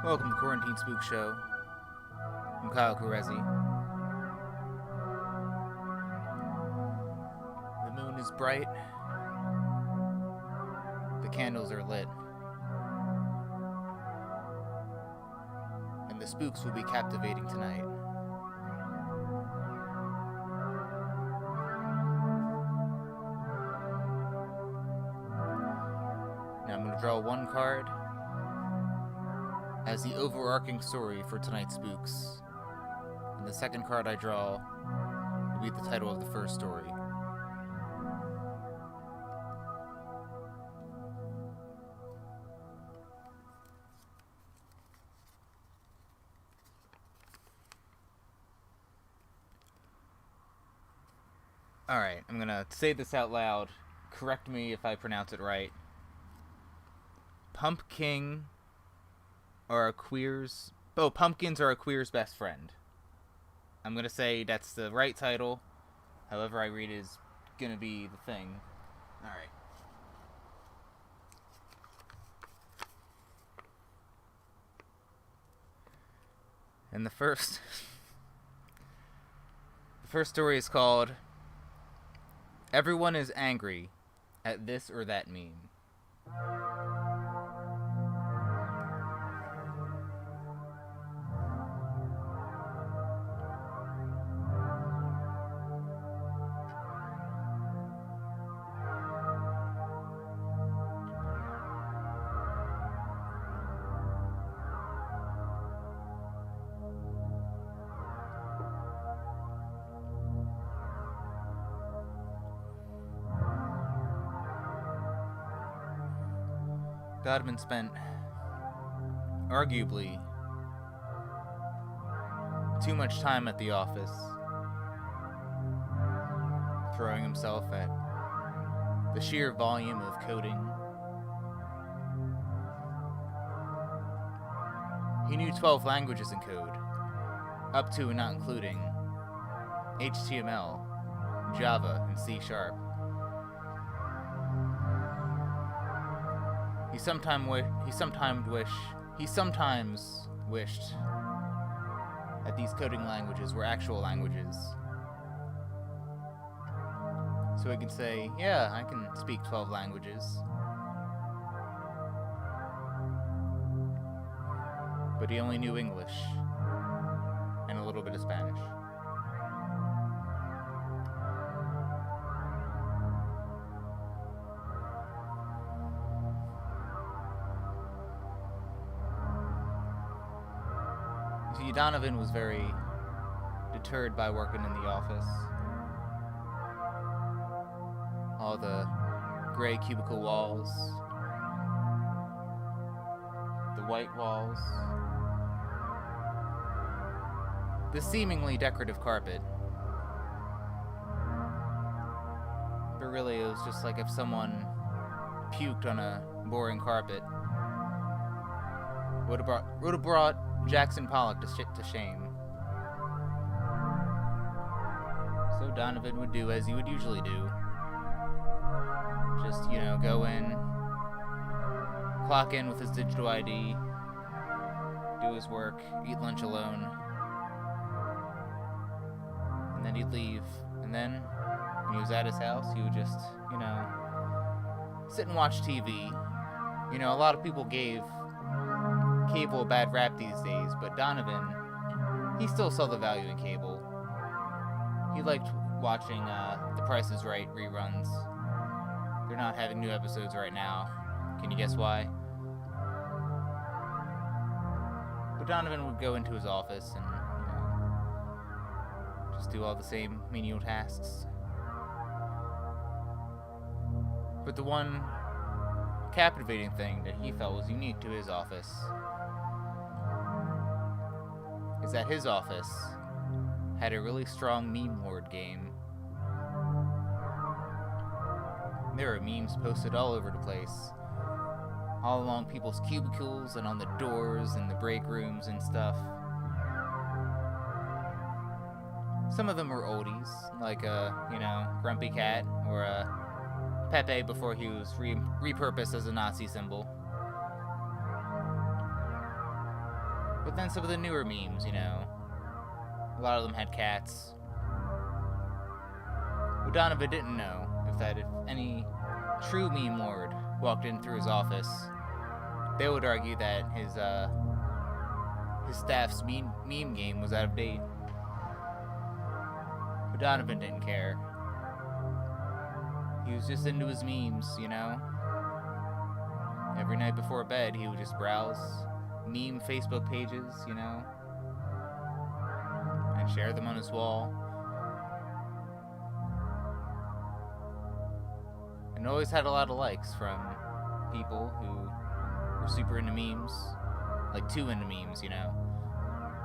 Welcome to Quarantine Spook Show. I'm Kyle Kerezsi. The moon is bright. The candles are lit. And the spooks will be captivating tonight. Now I'm going to draw one card as the overarching story for tonight's spooks. And the second card I draw will be the title of the first story. Alright, I'm gonna say this out loud. Correct me if I pronounce it right. Pumpkins are a queer's best friend. I'm gonna say that's the right title. However I read is gonna be the thing. Alright. And the first story is called Everyone is Angry at This or That Meme. Godwin spent arguably too much time at the office, throwing himself at the sheer volume of coding. He knew 12 languages in code, up to and not including HTML, Java, and C#. He sometimes wished that these coding languages were actual languages. So he could say, yeah, I can speak 12 languages. But he only knew English and a little bit of Spanish. Donovan was very deterred by working in the office. All the gray cubicle walls, the white walls, the seemingly decorative carpet. But really it was just like if someone puked on a boring carpet. Would have brought Jackson Pollock to shame. So Donovan would do as he would usually do. Just, go in, clock in with his digital ID, do his work, eat lunch alone, and then he'd leave. And then, when he was at his house, he would just, sit and watch TV. A lot of people gave cable a bad rap these days, but Donovan, he still saw the value in cable. He liked watching The Price is Right reruns. They're not having new episodes right now. Can you guess why? But Donovan would go into his office and, just do all the same menial tasks. But the one captivating thing that he felt was unique to his office is that his office had a really strong meme lord game. There were memes posted all over the place, all along people's cubicles and on the doors and the break rooms and stuff. Some of them were oldies, like a, Grumpy Cat or a Pepe before he was repurposed as a Nazi symbol. But then some of the newer memes, you know, a lot of them had cats. What Donovan didn't know is that if any true meme lord walked in through his office, they would argue that his staff's meme game was out of date. But Donovan didn't care. He was just into his memes, you know? Every night before bed, he would just browse meme Facebook pages, you know? And share them on his wall. And always had a lot of likes from people who were super into memes. Like, too into memes, you know?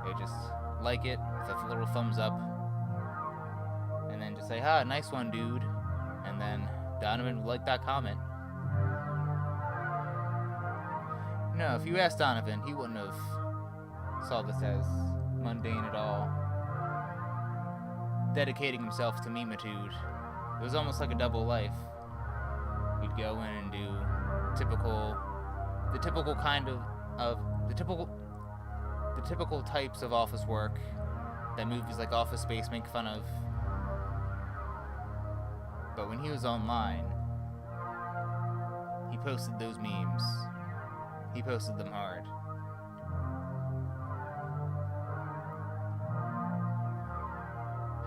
They just like it with a little thumbs up. And then just say, nice one, dude. And then Donovan would like that comment. No, if you asked Donovan, he wouldn't have saw this as mundane at all. Dedicating himself to memeitude. It was almost like a double life. He'd go in and do the typical types of office work that movies like Office Space make fun of. But when he was online, he posted those memes. He posted them hard.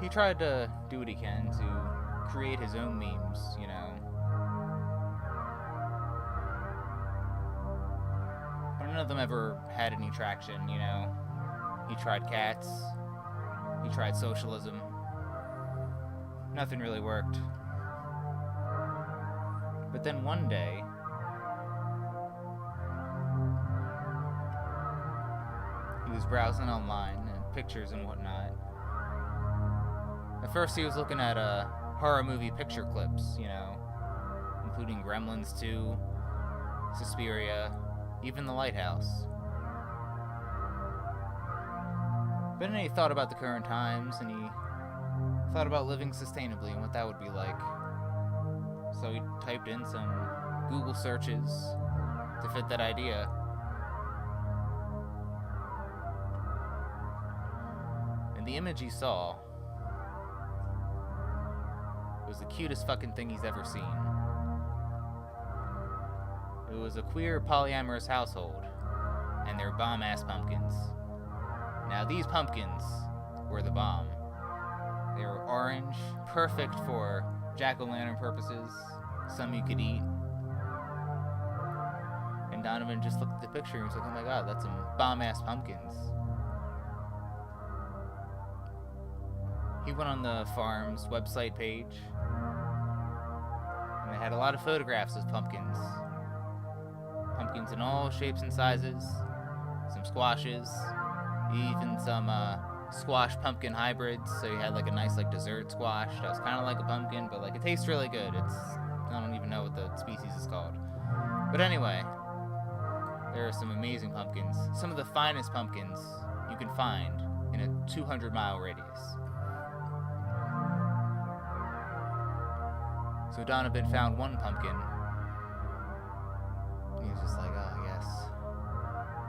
He tried to do what he can to create his own memes, you know. But none of them ever had any traction, you know. He tried cats. He tried socialism. Nothing really worked. But then one day, he was browsing online and pictures and whatnot. At first he was looking at horror movie picture clips, you know, including Gremlins 2, Suspiria, even The Lighthouse. But then he thought about the current times, and he thought about living sustainably and what that would be like. So he typed in some Google searches to fit that idea. And the image he saw was the cutest fucking thing he's ever seen. It was a queer polyamorous household and their bomb-ass pumpkins. Now these pumpkins were the bomb. They were orange, perfect for jack-o'-lantern purposes, some you could eat. And Donovan just looked at the picture and was like, oh my god, that's some bomb-ass pumpkins. He went on the farm's website page, and they had a lot of photographs of pumpkins. Pumpkins in all shapes and sizes, some squashes, even some squash pumpkin hybrids, so you had like a nice like dessert squash that was kind of like a pumpkin, but like it tastes really good. I don't even know what the species is called. But anyway, there are some amazing pumpkins. Some of the finest pumpkins you can find in a 200-mile radius. So Donovan found one pumpkin. He was just like, oh yes,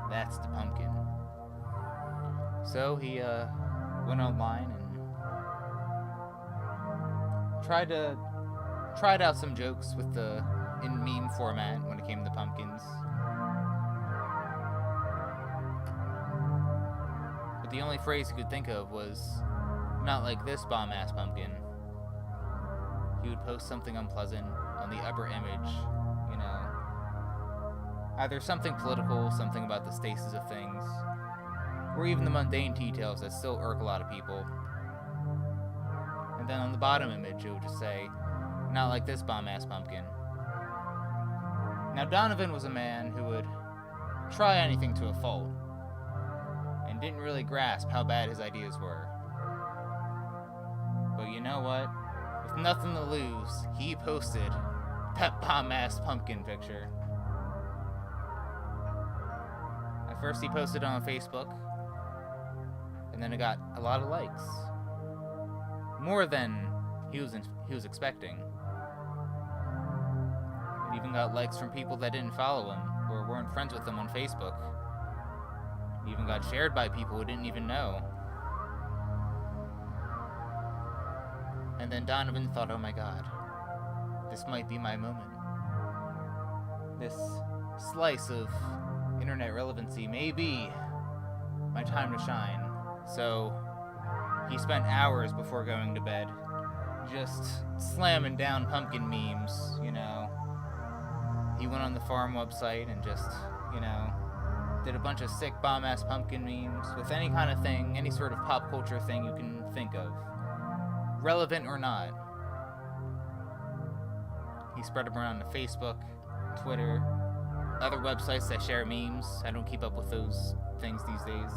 that's the pumpkin. So he went online and tried out some jokes with in meme format when it came to pumpkins. But the only phrase he could think of was, not like this bomb-ass pumpkin. He would post something unpleasant on the upper image, you know. Either something political, something about the stasis of things, or even the mundane details that still irk a lot of people. And then on the bottom image, it would just say, not like this bomb-ass pumpkin. Now Donovan was a man who would try anything to a fault, and didn't really grasp how bad his ideas were. But you know what? With nothing to lose, he posted that bomb-ass pumpkin picture. At first he posted it on Facebook, and then it got a lot of likes. More than he was expecting. It even got likes from people that didn't follow him or weren't friends with him on Facebook. It even got shared by people who didn't even know. And then Donovan thought, oh my god, this might be my moment. This slice of internet relevancy may be my time to shine. So he spent hours before going to bed just slamming down pumpkin memes, you know. He went on the farm website and just, you know, did a bunch of sick bomb-ass pumpkin memes with any kind of thing, any sort of pop culture thing you can think of, relevant or not. He spread them around to Facebook, Twitter, other websites that share memes. I don't keep up with those things these days.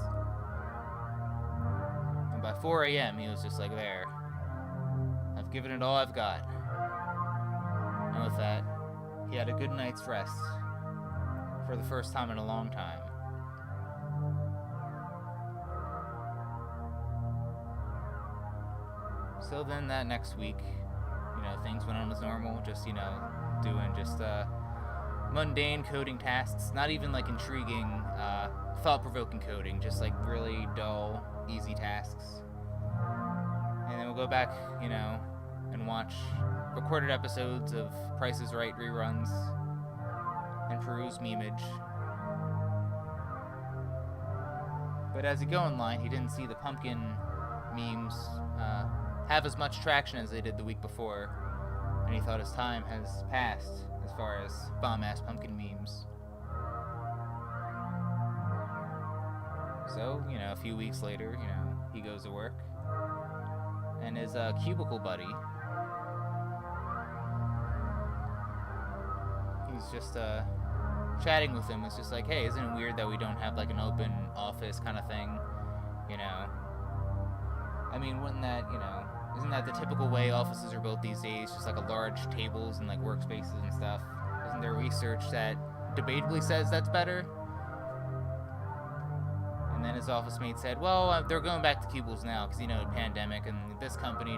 And by 4 a.m. he was just like, there. I've given it all I've got. And with that, he had a good night's rest for the first time in a long time. So then that next week, you know, things went on as normal, just, you know, doing just mundane coding tasks, not even like intriguing, thought-provoking coding, just like really dull, easy tasks. And then we'll go back, you know, and watch recorded episodes of Price is Right reruns and peruse memeage. But as he go online, he didn't see the pumpkin memes have as much traction as they did the week before, and he thought his time has passed as far as bomb-ass pumpkin memes. So, you know, a few weeks later, you know, he goes to work, and his cubicle buddy, he's just chatting with him. It's just like, hey, isn't it weird that we don't have like an open office kind of thing, you know? I mean, wouldn't that, you know, isn't that the typical way offices are built these days? Just like a large tables and like workspaces and stuff. Isn't there research that debatably says that's better? And then his office mate said, well, they're going back to cubicles now because, you know, pandemic, and this company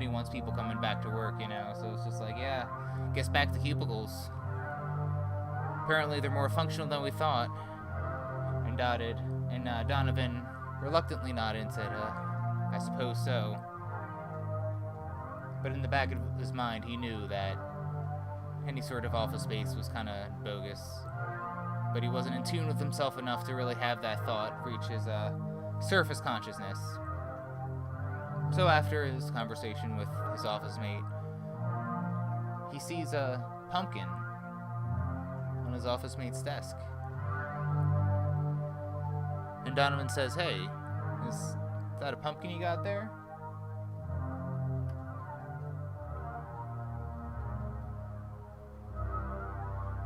wants people coming back to work, you know? So it's just like, yeah, guess back to cubicles. Apparently they're more functional than we thought. And Donovan reluctantly nodded and said, I suppose so. But in the back of his mind, he knew that any sort of office space was kind of bogus. But he wasn't in tune with himself enough to really have that thought reach his surface consciousness. So after his conversation with his office mate, he sees a pumpkin on his office mate's desk. And Donovan says, hey, is that a pumpkin you got there?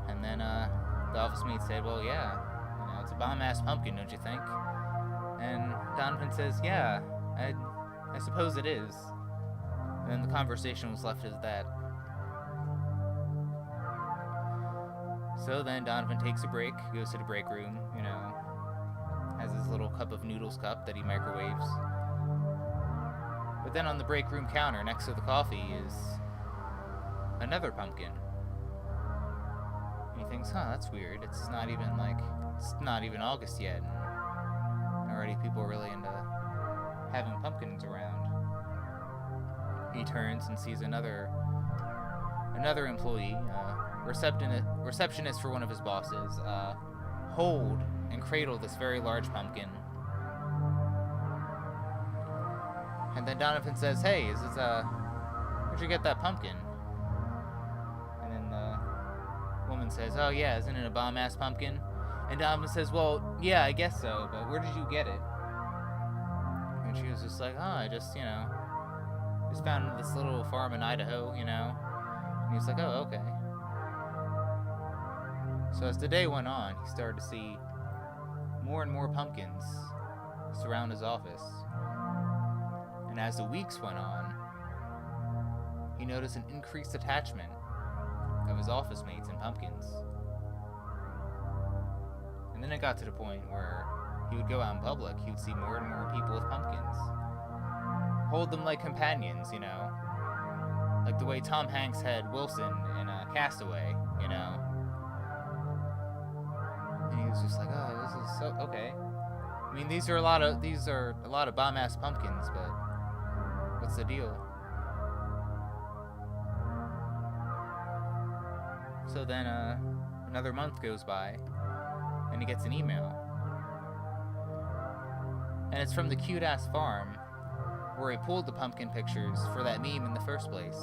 And then the office mate said, well, yeah, you know, it's a bomb-ass pumpkin, don't you think? And Donovan says, yeah, I suppose it is. And then the conversation was left as that. So then Donovan takes a break, goes to the break room, you know, has his little cup of noodles cup that he microwaves. But then on the break room counter next to the coffee is another pumpkin. And he thinks, that's weird. It's not even August yet, and already people are really into having pumpkins around. He turns and sees another employee, receptionist for one of his bosses, hold and cradle this very large pumpkin. And then Donovan says, hey, where'd you get that pumpkin? And then the woman says, oh yeah, isn't it a bomb-ass pumpkin? And Donovan says, well, yeah, I guess so, but where did you get it? And she was just like, I just found it at this little farm in Idaho, you know? And he was like, oh, okay. So as the day went on, he started to see more and more pumpkins surround his office. And as the weeks went on, he noticed an increased attachment of his office mates and pumpkins. And then it got to the point where he would go out in public, he would see more and more people with pumpkins. Hold them like companions, you know? Like the way Tom Hanks had Wilson in Castaway, you know? And he was just like, oh, this is So okay. I mean, these are a lot of bomb-ass pumpkins, but what's the deal? So then, another month goes by, and he gets an email. And it's from the cute-ass farm, where he pulled the pumpkin pictures for that meme in the first place.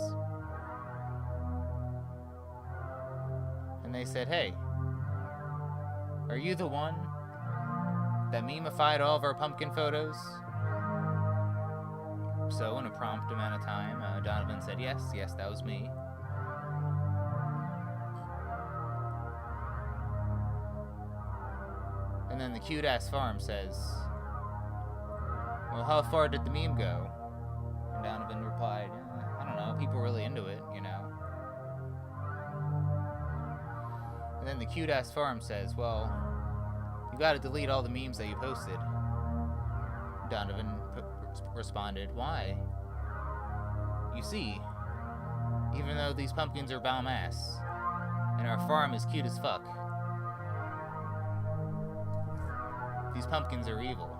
And they said, hey, are you the one that memeified all of our pumpkin photos? So, in a prompt amount of time, Donovan said, yes, that was me. And then the cute-ass farm says, well, how far did the meme go? And Donovan replied, I don't know, people are really into it, you know. And then the cute-ass farm says, well, you gotta delete all the memes that you posted. Donovan responded, why? You see, even though these pumpkins are bomb-ass, and our farm is cute as fuck, these pumpkins are evil.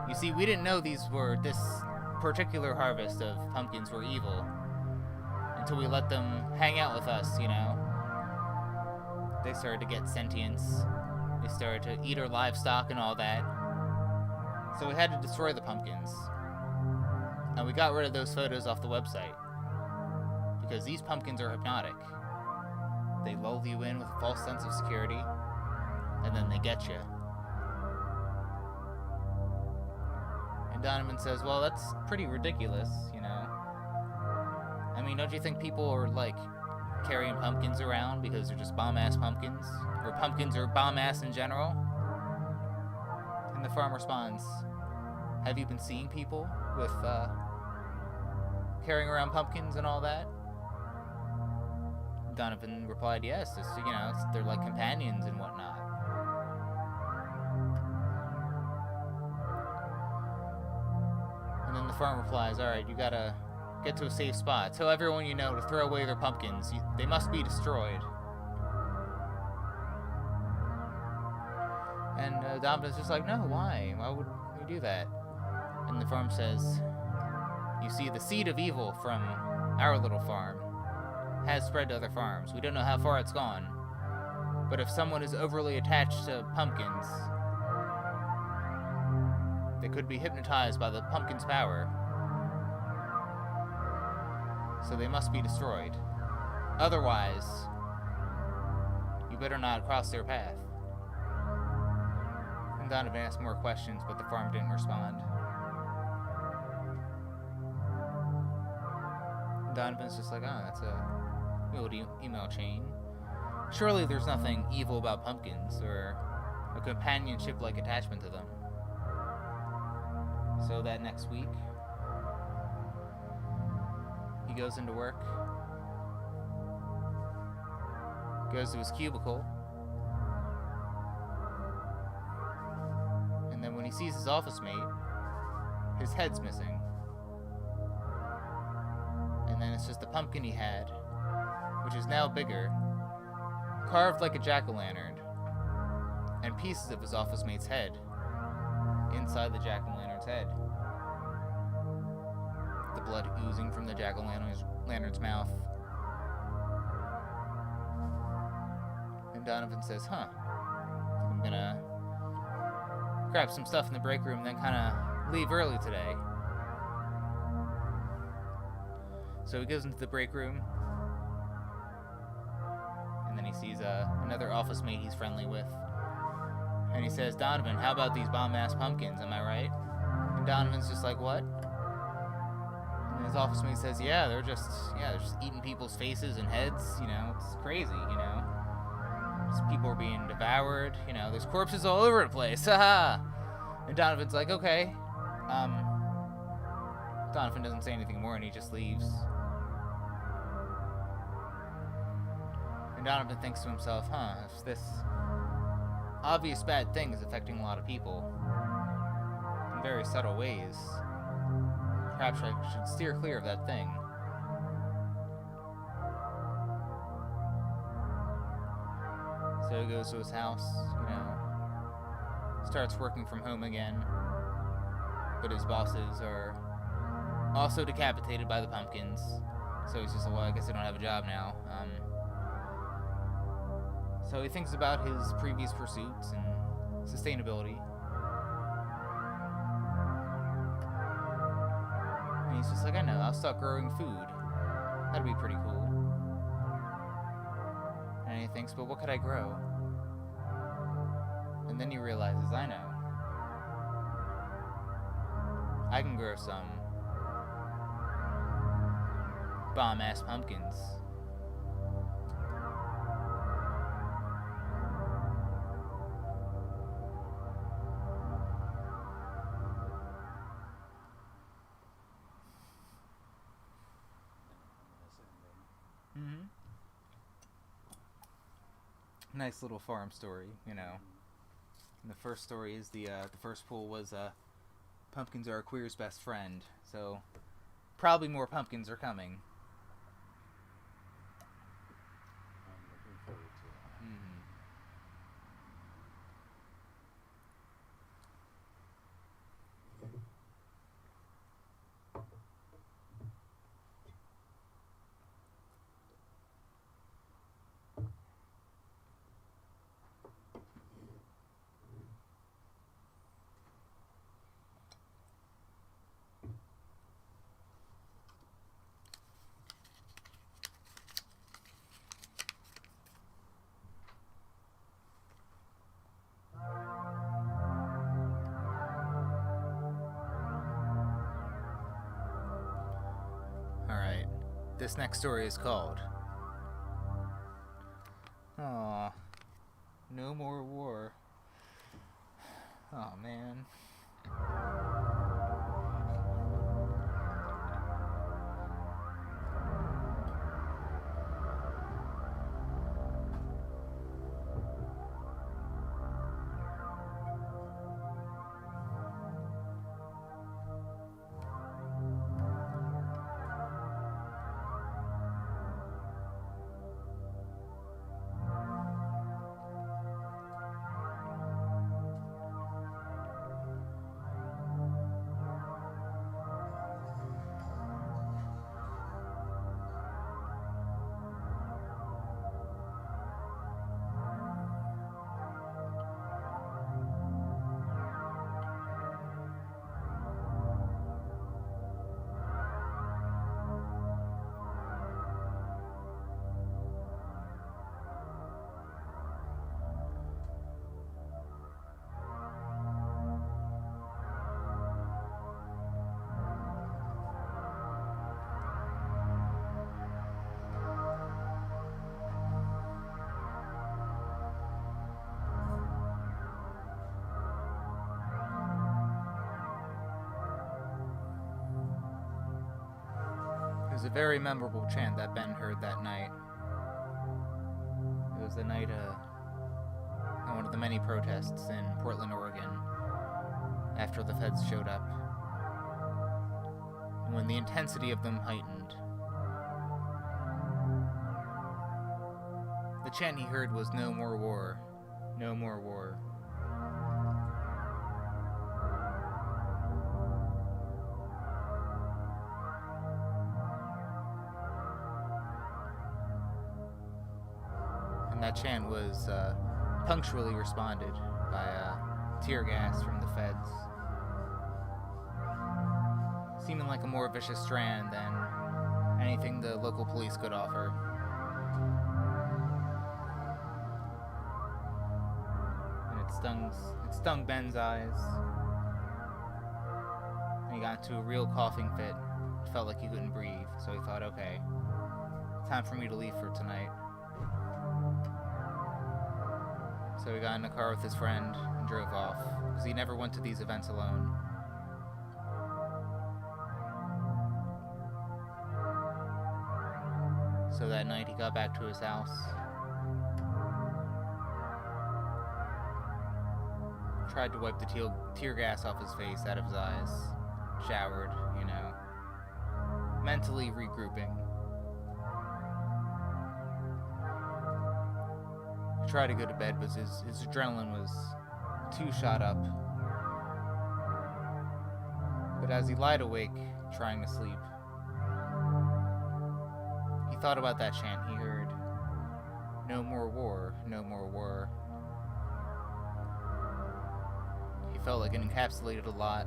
You see, we didn't know this particular harvest of pumpkins were evil until we let them hang out with us, you know. They started to get sentience. They started to eat our livestock and all that. So we had to destroy the pumpkins. And we got rid of those photos off the website. Because these pumpkins are hypnotic. They lull you in with a false sense of security, and then they get you. And Donovan says, well, that's pretty ridiculous, you know. I mean, don't you think people are, like, carrying pumpkins around because they're just bomb-ass pumpkins? Or pumpkins are bomb-ass in general? And the farm responds, have you been seeing people with, carrying around pumpkins and all that? Donovan replied, yes, they're like companions and whatnot. And then the farm replies, alright, you gotta get to a safe spot. Tell everyone you know to throw away their pumpkins. They must be destroyed. And Dominica's just like, no, why? Why would we do that? And the farm says, you see, the seed of evil from our little farm has spread to other farms. We don't know how far it's gone. But if someone is overly attached to pumpkins, they could be hypnotized by the pumpkin's power. So they must be destroyed. Otherwise, you better not cross their path. And Donovan asked more questions, but the farm didn't respond. Donovan's just like, oh, that's a old email chain. Surely there's nothing evil about pumpkins, or a companionship-like attachment to them. So that next week, he goes into work, goes to his cubicle, and then when he sees his office mate, his head's missing. And then it's just a pumpkin he had, which is now bigger, carved like a jack-o'-lantern, and pieces of his office mate's head inside the jack-o'-lantern's head. The blood oozing from the jack-o'-lantern's mouth. And Donovan says, I'm gonna grab some stuff in the break room and then kind of leave early today. So he goes into the break room, and then he sees another office mate he's friendly with. And he says, Donovan, how about these bomb-ass pumpkins, am I right? And Donovan's just like, what? And his office mate says, they're just eating people's faces and heads, it's crazy, Just people are being devoured, there's corpses all over the place, haha! And Donovan's like, okay. Donovan doesn't say anything more and he just leaves. And Donovan thinks to himself, if this obvious bad thing is affecting a lot of people in very subtle ways, perhaps I should steer clear of that thing. So So he goes to his house, starts working from home again. But his bosses are also decapitated by the pumpkins. So he's just like, well, I guess I don't have a job now. So he thinks about his previous pursuits and sustainability. And he's just like, I know, I'll start growing food. That'd be pretty cool. And he thinks, but what could I grow? And then he realizes, I know. I can grow some bomb-ass pumpkins. Nice little farm story, And the first story is the first pool was pumpkins are a queer's best friend, so probably more pumpkins are coming. I'm looking forward to it. Alright, this next story is called Aw, No More War. Oh man. It was a very memorable chant that Ben heard that night. It was the night at one of the many protests in Portland, Oregon, after the feds showed up. And when the intensity of them heightened, the chant he heard was "No more war, no more war." That chant was punctually responded by tear gas from the feds, seeming like a more vicious strand than anything the local police could offer. And it stung Ben's eyes, and he got into a real coughing fit. It felt like he couldn't breathe, so he thought, okay, time for me to leave for tonight. So he got in a car with his friend and drove off, because he never went to these events alone. So that night he got back to his house, tried to wipe the tear gas off his face, out of his eyes, showered, mentally regrouping. try to go to bed, but his adrenaline was too shot up. But as he lied awake, trying to sleep, he thought about that chant he heard. No more war, no more war. He felt like it encapsulated a lot.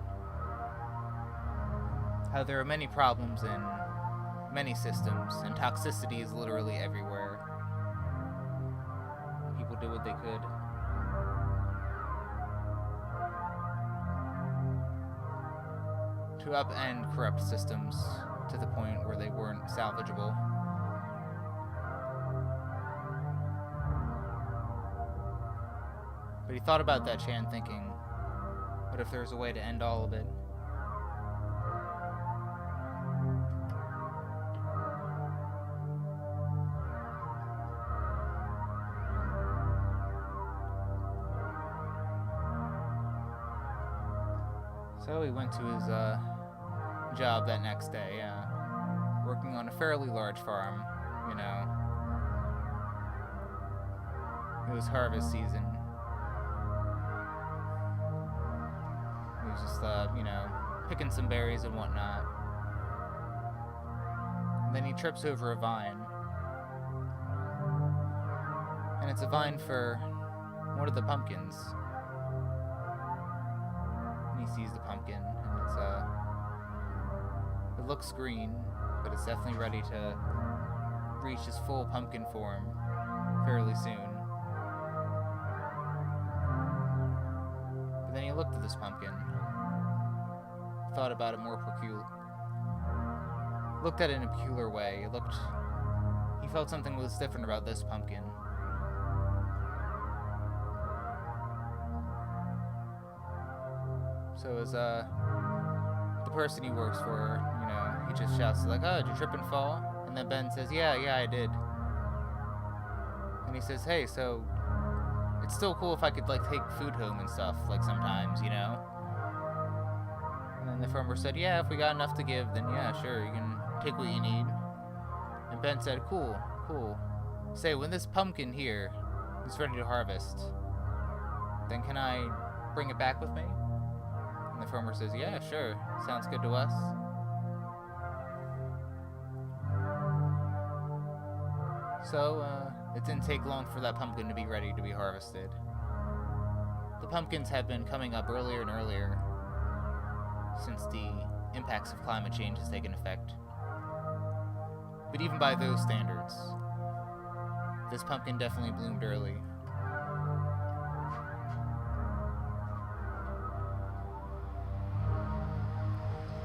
How there are many problems in many systems, and toxicity is literally everywhere. People did what they could. To upend corrupt systems to the point where they weren't salvageable. But he thought about that chant thinking, what if there's a way to end all of it? So he went to his job that next day, working on a fairly large farm, you know. It was harvest season. He was just, picking some berries and whatnot. And then he trips over a vine. And it's a vine for one of the pumpkins. And he sees the pumpkin, and it's, it looks green, but it's definitely ready to reach its full pumpkin form fairly soon. But then he looked at this pumpkin, thought about it more looked at it in a peculiar way. He felt something was different about this pumpkin. So as the person he works for, he just shouts like, "Oh, did you trip and fall?" And then Ben says, "Yeah, I did." And he says, "Hey, so it's still cool if I could take food home and stuff, sometimes, And then the farmer said, "Yeah, if we got enough to give, then yeah, sure, you can take what you need." And Ben said, Cool. Say, when this pumpkin here is ready to harvest, then can I bring it back with me? And the farmer says, "Yeah, sure. Sounds good to us." So, it didn't take long for that pumpkin to be ready to be harvested. The pumpkins have been coming up earlier and earlier since the impacts of climate change has taken effect. But even by those standards, this pumpkin definitely bloomed early.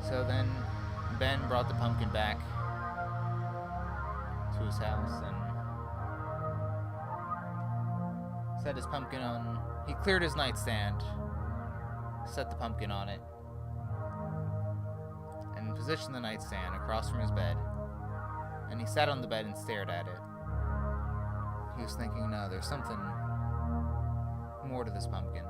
So then Ben brought the pumpkin back to his house and set his pumpkin on. He cleared his nightstand, set the pumpkin on it, and positioned the nightstand across from his bed. And he sat on the bed and stared at it. He was thinking, no, there's something more to this pumpkin.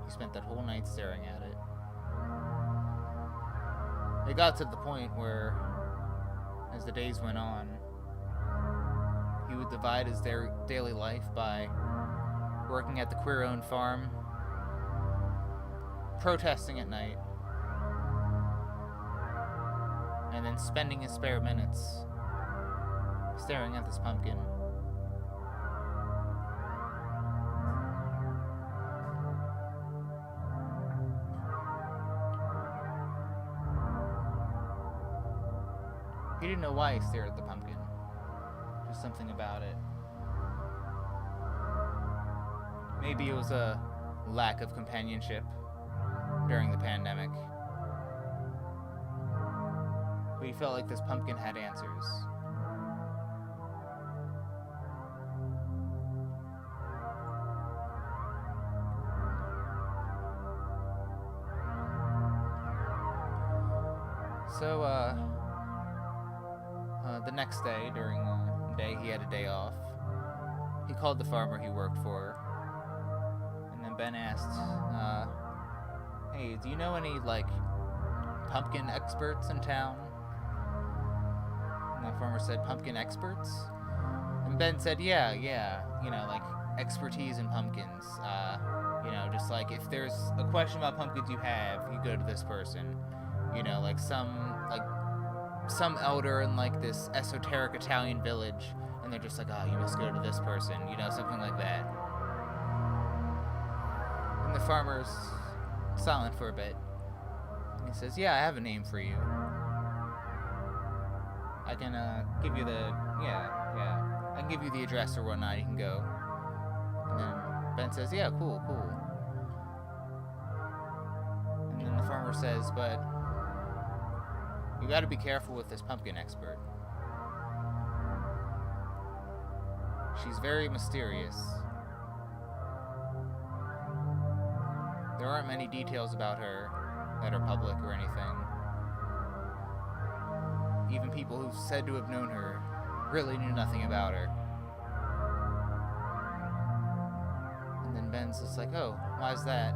He spent that whole night staring at it. It got to the point where, as the days went on, he would divide his daily life by working at the queer-owned farm, protesting at night, and then spending his spare minutes staring at this pumpkin. He didn't know why he stared at the pumpkin. Just something about it. Maybe it was a lack of companionship during the pandemic. But he felt like this pumpkin had answers. So, the next day, during the day, he had a day off. he called the farmer he worked for. And then Ben asked, hey, do you know any, like, pumpkin experts in town? And the farmer said, pumpkin experts? And Ben said, yeah, you know, like, expertise in pumpkins. You know, just like, if there's a question about pumpkins you have, you go to this person. You know, like some elder in, like, this esoteric Italian village, and they're just like, oh, you must go to this person, you know, something like that. And the farmer's silent for a bit. And he says, yeah, I have a name for you. I can, give you the, I can give you the address or whatnot, you can go. And then Ben says, yeah, cool. And then the farmer says, but you gotta be careful with this pumpkin expert. She's very mysterious. There aren't many details about her that are public or anything. Even people who've said to have known her really knew nothing about her. And then Ben's just like, oh, why's that?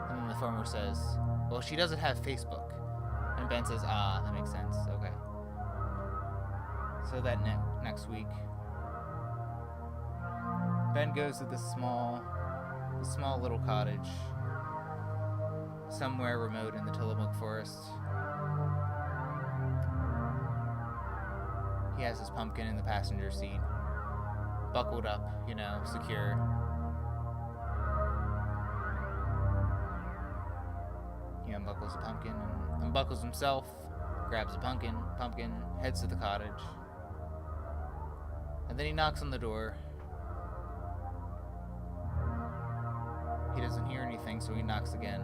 And then the farmer says, well, she doesn't have Facebook. And Ben says, ah, that makes sense, okay. So that next week, Ben goes to this small little cottage somewhere remote in the Tillamook forest. He has his pumpkin in the passenger seat, buckled up, you know, secure. He unbuckles the pumpkin and unbuckles himself, grabs the pumpkin, heads to the cottage. And then he knocks on the door. He doesn't hear anything, so he knocks again.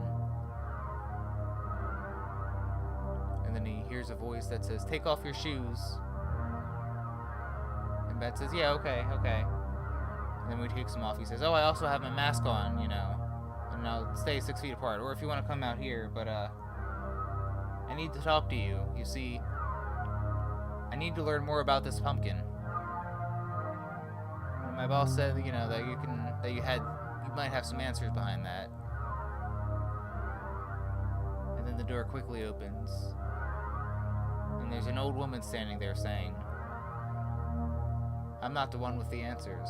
And then he hears a voice that says, take off your shoes. And Ben says, yeah, okay. And then when he takes them off, he says, oh, I also have my mask on, you know. And I'll stay 6 feet apart. Or if you want to come out here, but, I need to talk to you. You see, I need to learn more about this pumpkin. And my boss said, you know, that you might have some answers behind that. And then the door quickly opens. And there's an old woman standing there saying, I'm not the one with the answers.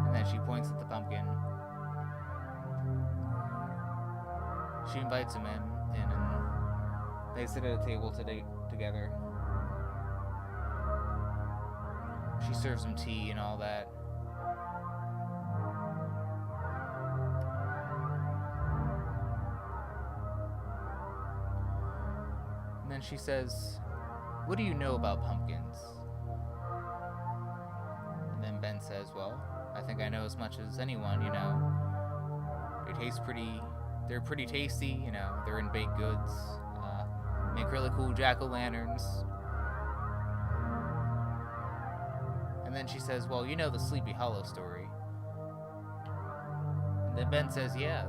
And then she points at the pumpkin. She invites him in and they sit at a table together. She serves him tea and all that. And then she says, what do you know about pumpkins? And then Ben says, well, I think I know as much as anyone, you know. They're pretty tasty, you know, they're in baked goods. Make really cool jack-o'-lanterns. And then she says, well, you know the Sleepy Hollow story. And then Ben says, yeah,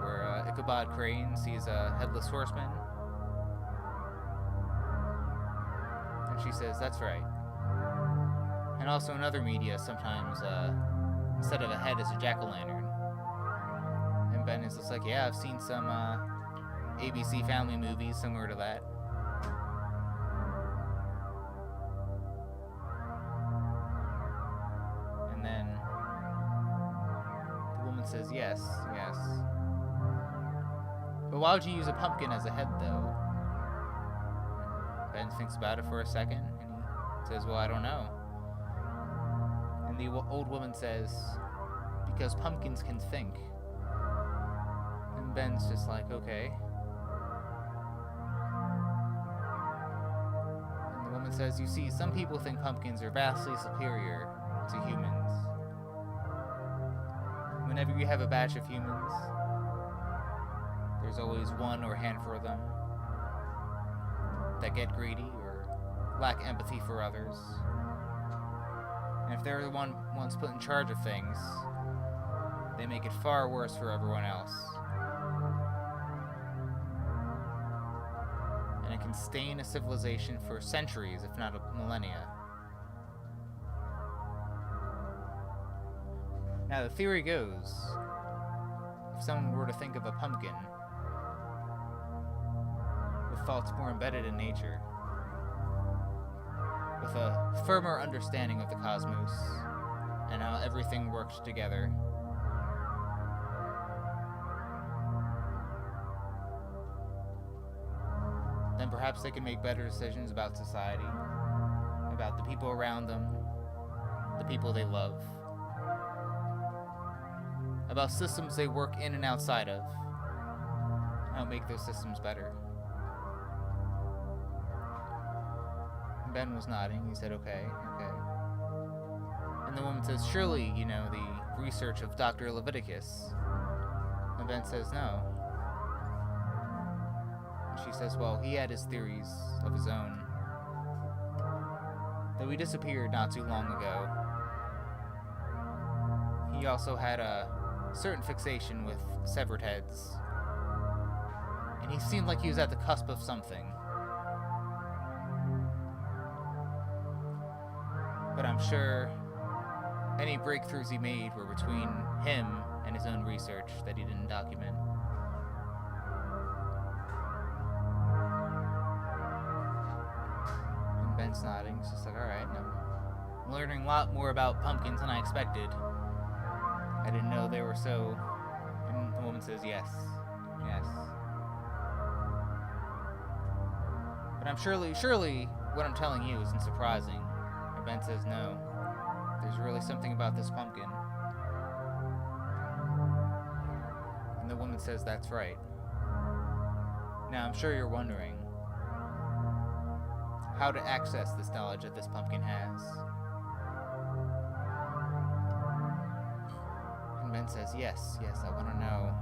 where Ichabod Crane sees a headless horseman. And she says, that's right. And also in other media, sometimes, instead of a head, is a jack-o'-lantern. And Ben is just like, yeah, I've seen some, ABC Family movies similar to that. And then the woman says, yes. But why would you use a pumpkin as a head, though? Ben thinks about it for a second, and he says, well, I don't know. And the old woman says, because pumpkins can think. And Ben's just like, okay. And the woman says, you see, some people think pumpkins are vastly superior to humans. Whenever you have a batch of humans, there's always one or a handful of them that get greedy or lack empathy for others. And if they're the ones put in charge of things, they make it far worse for everyone else. And it can stain a civilization for centuries, if not millennia. Now, the theory goes, if someone were to think of a pumpkin with thoughts more embedded in nature, with a firmer understanding of the cosmos and how everything worked together, then perhaps they can make better decisions about society, about the people around them, the people they love, about systems they work in and outside of, how to make those systems better. And Ben was nodding. He said, okay. And the woman says, surely, the research of Dr. Leviticus. And Ben says, no. And she says, well, he had his theories of his own. Though he disappeared not too long ago, he also had a certain fixation with severed heads. And he seemed like he was at the cusp of something. But I'm sure any breakthroughs he made were between him and his own research that he didn't document. And Ben's nodding. He's just like, alright, I'm learning a lot more about pumpkins than I expected. I didn't know they were so... And the woman says, yes. But I'm surely what I'm telling you isn't surprising. And Ben says, no. There's really something about this pumpkin. And the woman says, that's right. Now, I'm sure you're wondering how to access this knowledge that this pumpkin has. And Ben says, yes, I want to know.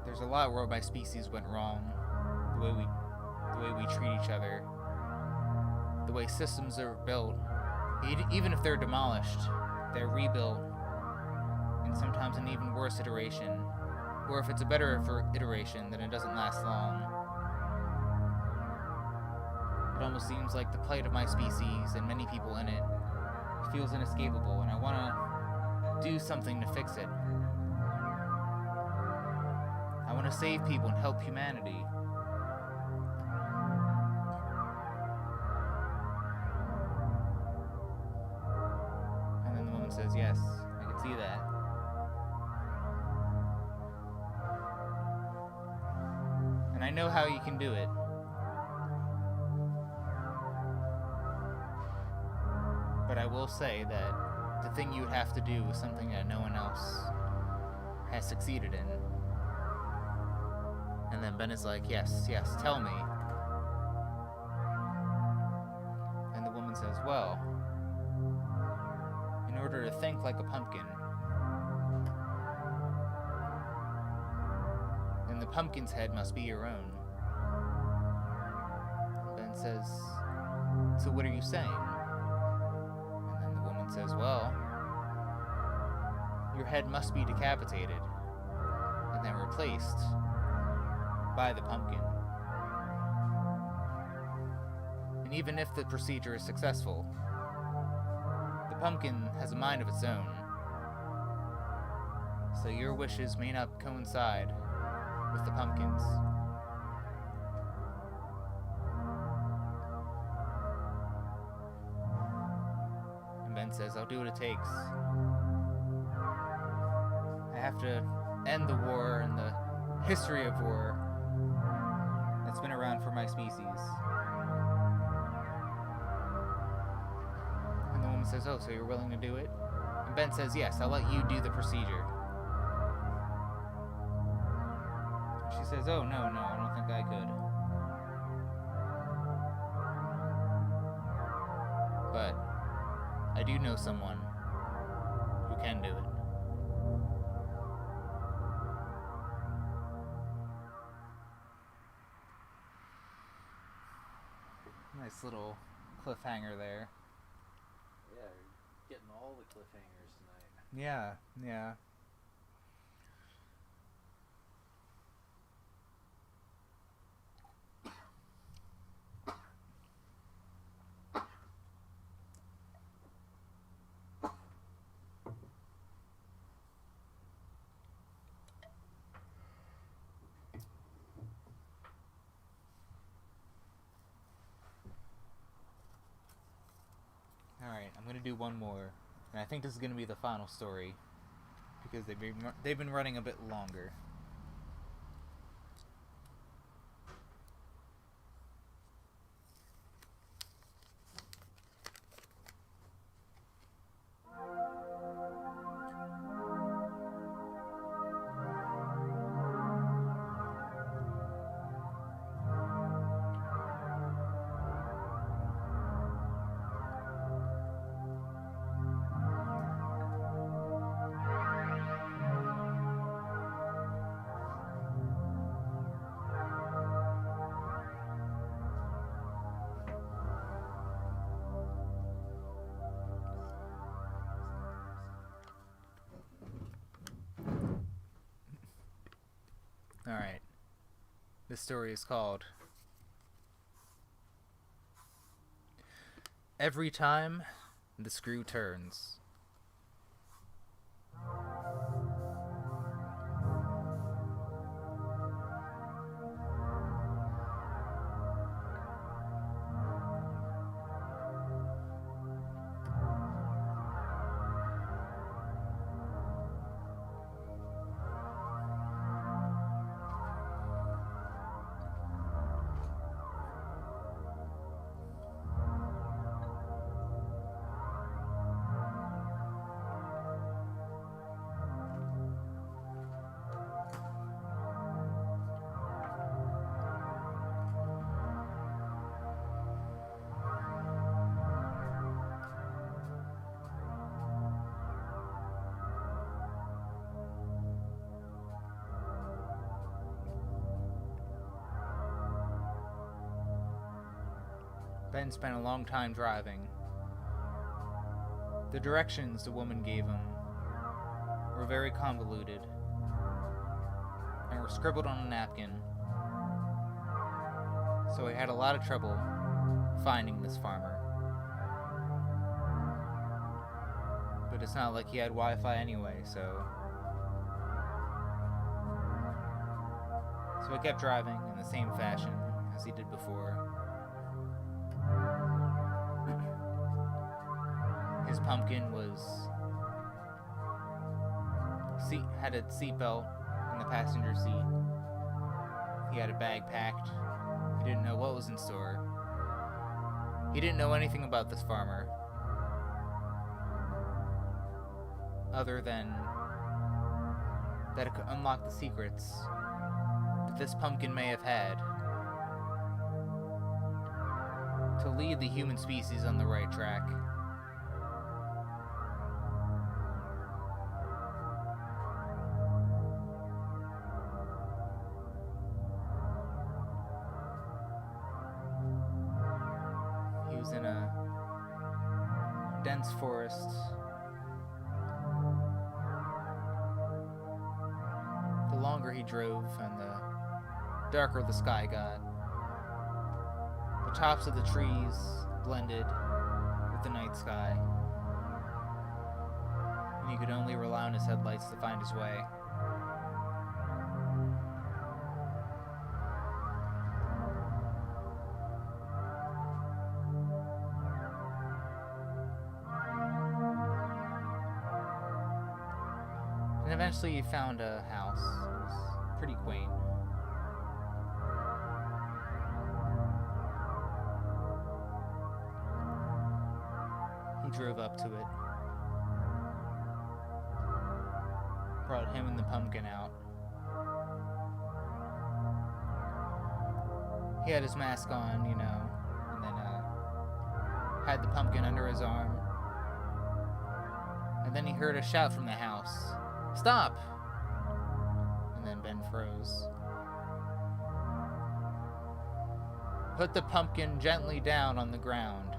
There's a lot where my species went wrong. The way we treat each other. The way systems are built. Even if they're demolished, they're rebuilt. And sometimes an even worse iteration. Or if it's a better iteration, then it doesn't last long. It almost seems like the plight of my species and many people in it feels inescapable, and I want to do something to fix it. I want to save people and help humanity. And then the woman says, yes, I can see that. And I know how you can do it. But I will say that the thing you would have to do is something that no one else has succeeded in. And then Ben is like, yes, tell me. And the woman says, well, in order to think like a pumpkin, then the pumpkin's head must be your own. Ben says, so what are you saying? And then the woman says, well, your head must be decapitated and then replaced by the pumpkin. And even if the procedure is successful, the pumpkin has a mind of its own. So your wishes may not coincide with the pumpkin's. And Ben says, I'll do what it takes. I have to end the war and the history of war that's been around for my species. And the woman says, oh, so you're willing to do it? And Ben says, yes, I'll let you do the procedure. She says, oh, no, I don't think I could. But I do know someone who can do it. Nice little cliffhanger there. Yeah, you're getting all the cliffhangers tonight. Yeah. I'm going to do one more. And I think this is going to be the final story. Because they've been running a bit longer. Alright. This story is called Every Time the Screw Turns. Ben spent a long time driving. The directions the woman gave him were very convoluted and were scribbled on a napkin, so he had a lot of trouble finding this farmer. But it's not like he had Wi-Fi anyway, so he kept driving in the same fashion as he did before. His pumpkin had a seatbelt in the passenger seat. He had a bag packed. He didn't know what was in store. He didn't know anything about this farmer, other than that it could unlock the secrets that this pumpkin may have had to lead the human species on the right track. He was in a dense forest. The longer he drove and the darker the sky got. The tops of the trees blended with the night sky, and he could only rely on his headlights to find his way. And eventually he found a house. It was pretty quaint. He drove up to it, brought him and the pumpkin out. He had his mask on, and then had the pumpkin under his arm. And then he heard a shout from the house, "Stop!" And then Ben froze. Put the pumpkin gently down on the ground.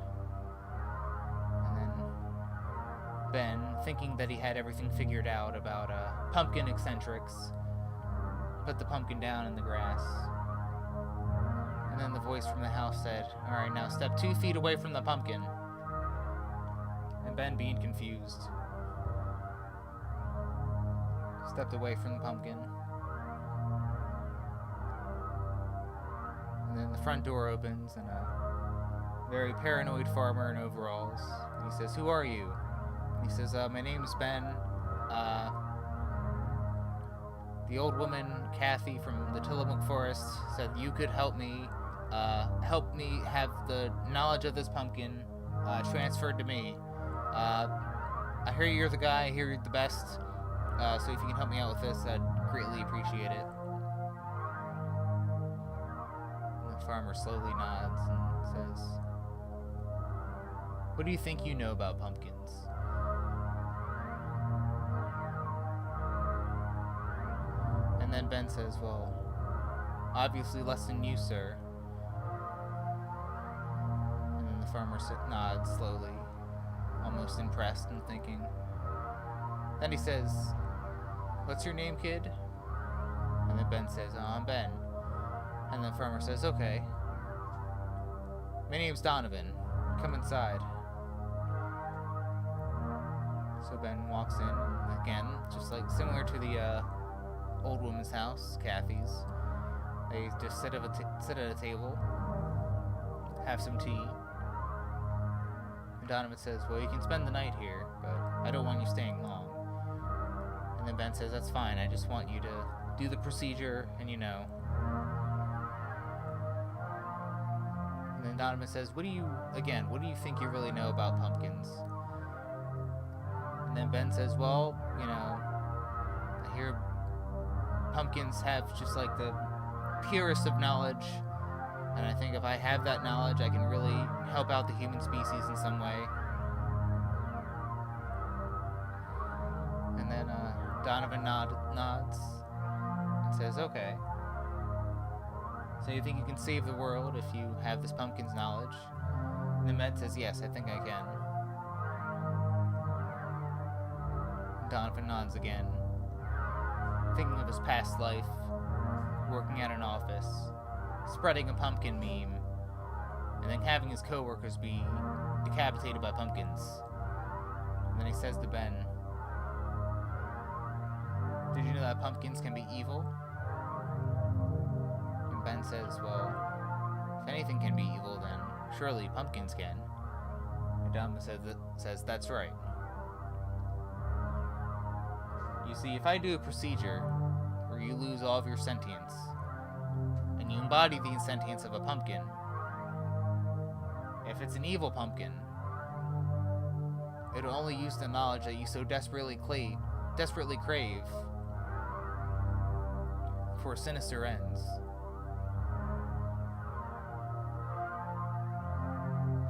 Ben, thinking that he had everything figured out about pumpkin eccentrics, put the pumpkin down in the grass. And then the voice from the house said, "Alright, now step 2 feet away from the pumpkin." And Ben, being confused, stepped away from the pumpkin. And then the front door opens and a very paranoid farmer in overalls. And he says, "Who are you?" And he says, "My name's Ben. The old woman, Kathy, from the Tillamook Forest, said you could help me have the knowledge of this pumpkin transferred to me. I hear you're the guy, I hear you're the best, so if you can help me out with this, I'd greatly appreciate it." And the farmer slowly nods and says, "What do you think you know about pumpkins?" And then Ben says, "Well, obviously less than you, sir." And then the farmer nods slowly, almost impressed and thinking. Then he says, "What's your name, kid?" And then Ben says, "Oh, I'm Ben." And the farmer says, "Okay. My name's Donovan. Come inside." So Ben walks in, and again, just like similar to the old woman's house, Kathy's. They just sit at a table, have some tea. And Donovan says, "Well, you can spend the night here, but I don't want you staying long." And then Ben says, "That's fine. I just want you to do the procedure and, And then Donovan says, what do you think you really know about pumpkins?" And then Ben says, "Well, I hear pumpkins have just like the purest of knowledge, and I think if I have that knowledge, I can really help out the human species in some way." And then Donovan nods and says, "Okay. So you think you can save the world if you have this pumpkin's knowledge?" And then Ben says, "Yes, I think I can." And Donovan nods again, thinking of his past life, working at an office, spreading a pumpkin meme, and then having his coworkers be decapitated by pumpkins. And then he says to Ben, "Did you know that pumpkins can be evil?" And Ben says, "Well, if anything can be evil, then surely pumpkins can." And Donovan says, "That's right. You see, if I do a procedure where you lose all of your sentience, and you embody the insentience of a pumpkin, if it's an evil pumpkin, it'll only use the knowledge that you so desperately crave for sinister ends."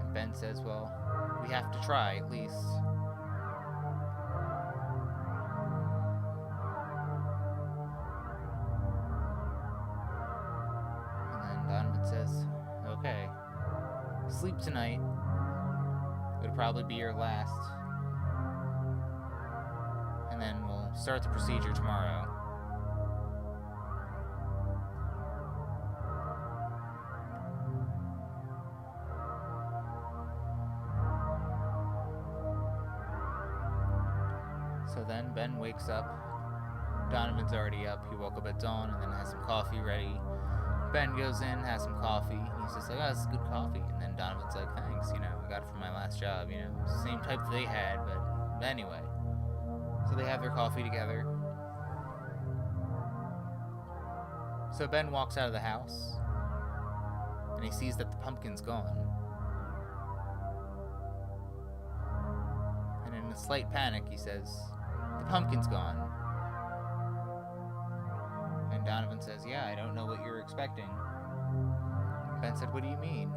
And Ben says, "Well, we have to try, at least." Says, "Okay, sleep tonight. It'll probably be your last. And then we'll start the procedure tomorrow." So then Ben wakes up. Donovan's already up. He woke up at dawn and then has some coffee ready. Ben goes in, has some coffee. He's just like, "Oh, this is good coffee." And then Donovan's like, "Thanks, I got it from my last job, same type that they had, but anyway." So they have their coffee together. So Ben walks out of the house, and he sees that the pumpkin's gone. And in a slight panic, he says, "The pumpkin's gone." And Donovan says, "Yeah, I don't know what you're expecting." And Ben said, "What do you mean?"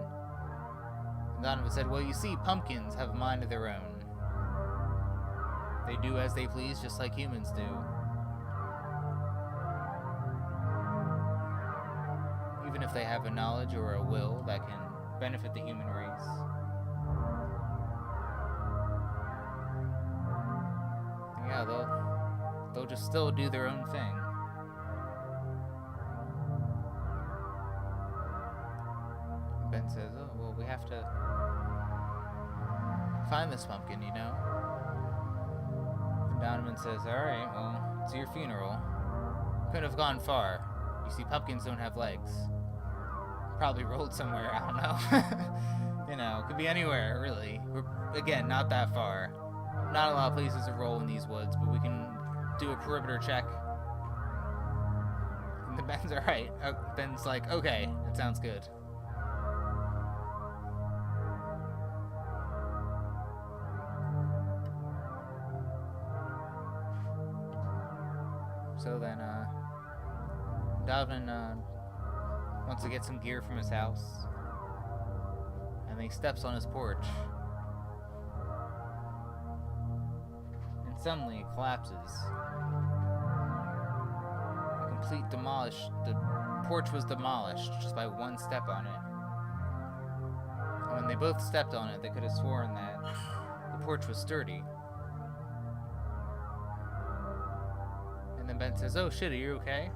And Donovan said, "Well, you see, pumpkins have a mind of their own. They do as they please, just like humans do. Even if they have a knowledge or a will that can benefit the human race. Yeah, they'll just still do their own thing." Ben says, "Oh, well, we have to find this pumpkin, And Donovan says, "All right, well, it's your funeral. Couldn't have gone far. You see, pumpkins don't have legs. Probably rolled somewhere, I don't know." Could be anywhere, really. We're, again, not that far. Not a lot of places to roll in these woods, but we can do a perimeter check. And then Ben's alright. Ben's like, okay, that sounds good. So then, Donovan wants to get some gear from his house. And he steps on his porch. And suddenly it collapses. The porch was demolished just by one step on it. And when they both stepped on it, they could have sworn that the porch was sturdy. And then Ben says, "Oh shit, are you okay?"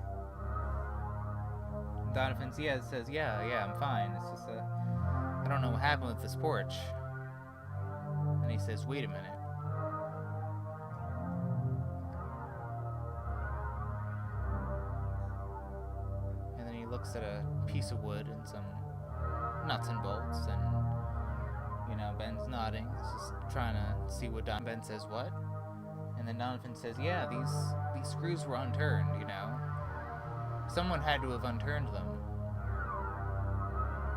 And Donovan says, yeah, I'm fine. It's just I don't know what happened with this porch. And he says, "Wait a minute." And then he looks at a piece of wood and some nuts and bolts, and Ben's nodding. He's just trying to see what Ben says, "What?" And then Donovan says, "Yeah, these screws were unturned, Someone had to have unturned them.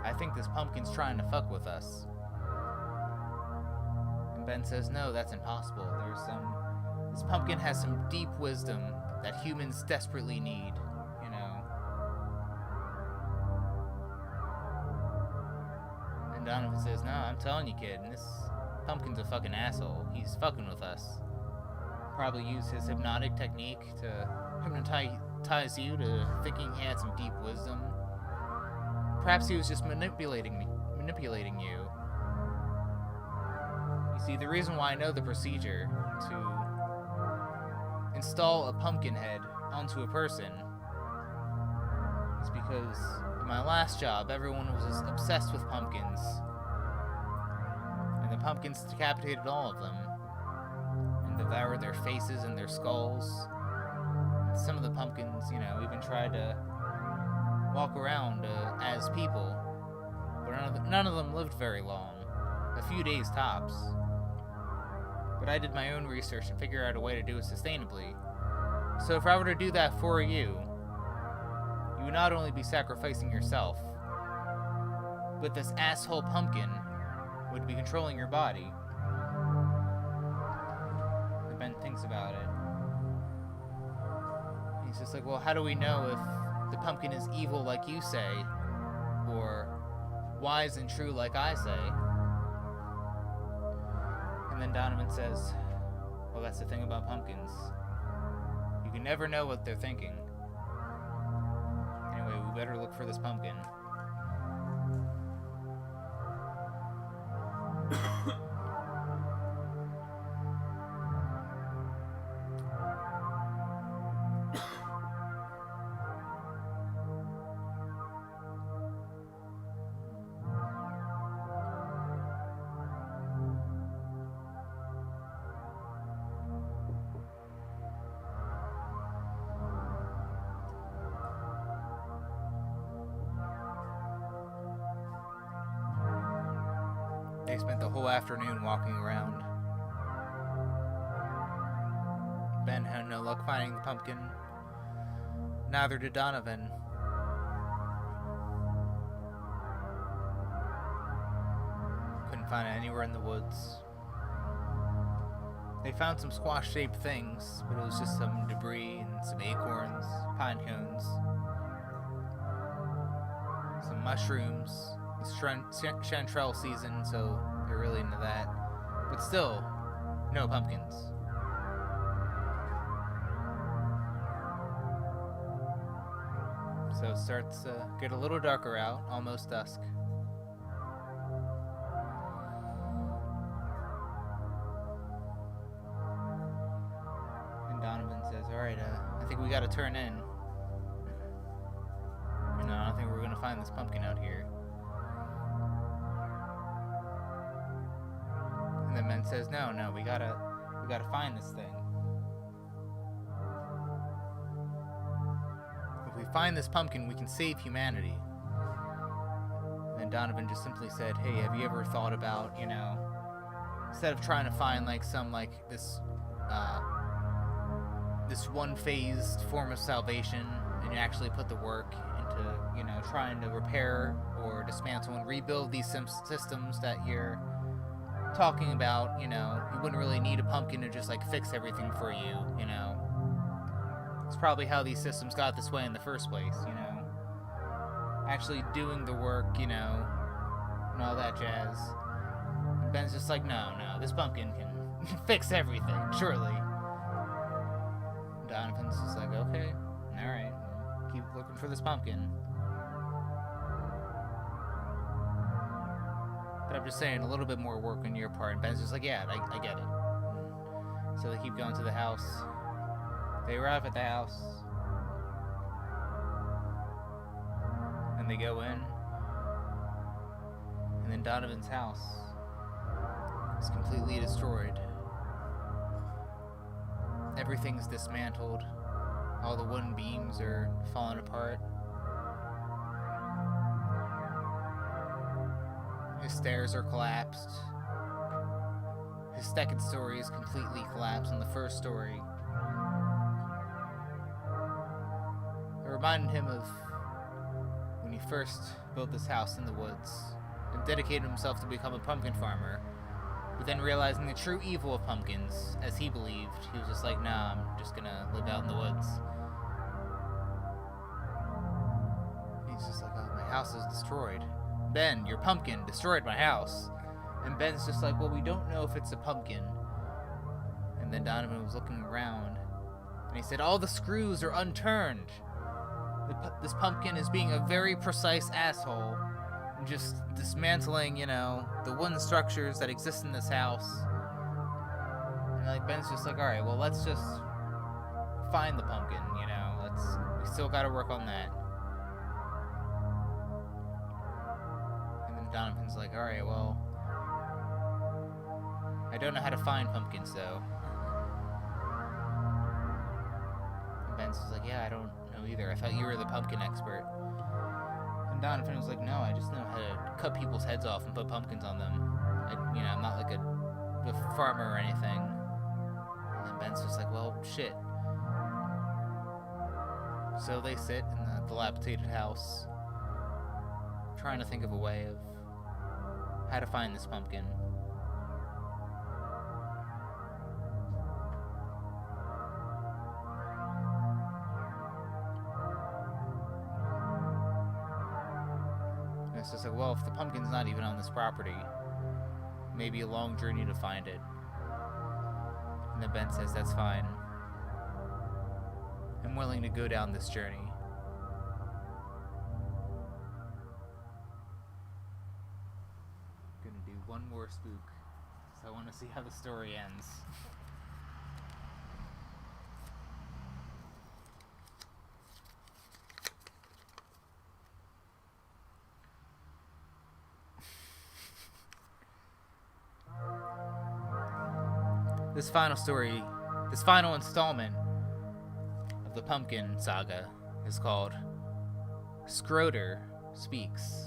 I think this pumpkin's trying to fuck with us." And Ben says, "No, that's impossible. This pumpkin has some deep wisdom that humans desperately need, And Donovan says, "No, I'm telling you, kid, this pumpkin's a fucking asshole. He's fucking with us. Probably used his hypnotic technique to hypnotize you to thinking he had some deep wisdom. Perhaps he was just manipulating you. You see, the reason why I know the procedure to install a pumpkin head onto a person is because in my last job, everyone was obsessed with pumpkins. And the pumpkins decapitated all of them and devoured their faces and their skulls. Some of the pumpkins, even tried to walk around as people, but none of them lived very long, a few days tops. But I did my own research and figured out a way to do it sustainably. So if I were to do that for you, you would not only be sacrificing yourself, but this asshole pumpkin would be controlling your body." And Ben thinks about it. He's just like, "Well, how do we know if the pumpkin is evil like you say, or wise and true like I say?" And then Donovan says, "Well, that's the thing about pumpkins. You can never know what they're thinking. Anyway, we better look for this pumpkin." They spent the whole afternoon walking around. Ben had no luck finding the pumpkin. Neither did Donovan. Couldn't find it anywhere in the woods. They found some squash-shaped things, but it was just some debris and some acorns, pine cones, some mushrooms. It's chanterelle season, so they're really into that. But still, no pumpkins. So it starts to get a little darker out, almost dusk. And Donovan says, "Alright, I think we gotta turn in. I don't think we're gonna find this pumpkin out here." And then Ben says, no, we gotta find this thing. If we find this pumpkin, we can save humanity. And then Donovan just simply said, hey, have you ever thought about, instead of trying to find this one-phased form of salvation, and you actually put the work into, trying to repair or dismantle and rebuild these systems that you're talking about, you wouldn't really need a pumpkin to just fix everything for you, It's probably how these systems got this way in the first place, Actually doing the work, and all that jazz. And Ben's just like, no, this pumpkin can fix everything, surely. And Donovan's just like, okay, alright, keep looking for this pumpkin. But I'm just saying, a little bit more work on your part. And Ben's just like, yeah, I get it. So they keep going to the house. They arrive at the house. And they go in. And then Donovan's house is completely destroyed. Everything's dismantled. All the wooden beams are falling apart. His stairs are collapsed. His second story is completely collapsed on the first story. It reminded him of when he first built this house in the woods and dedicated himself to become a pumpkin farmer, but then realizing the true evil of pumpkins, as he believed, he was just like, nah, I'm just gonna live out in the woods. He's just like, oh, my house is destroyed. Ben, your pumpkin destroyed my house. And Ben's just like, well, we don't know if it's a pumpkin. And then Donovan was looking around, and he said, all the screws are unturned. This pumpkin is being a very precise asshole, and just dismantling, the wooden structures that exist in this house. And Ben's just like, all right, well, let's just find the pumpkin, we still gotta work on that. And then Donovan's like, all right, well, I don't know how to find pumpkins, though. And Ben's just like, yeah, I don't know either. I thought you were the pumpkin expert. And Donovan was like, no, I just know how to cut people's heads off and put pumpkins on them. I'm not like a farmer or anything. And then Ben's just like, well, shit. So they sit in the dilapidated house, trying to think of a way of how to find this pumpkin. And it's just like, well, if the pumpkin's not even on this property, maybe a long journey to find it. And then Ben says, that's fine. I'm willing to go down this journey. I'm gonna do one more spook, so I want to see how the story ends. This final installment of the Pumpkin Saga is called Scroder Speaks.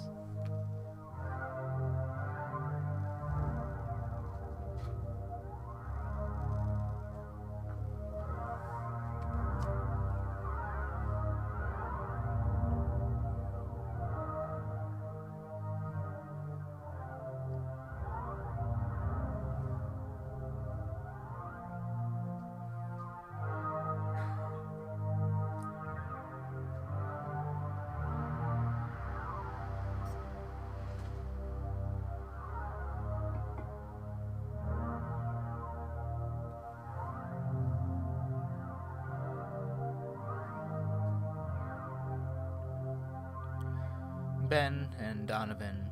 Ben and Donovan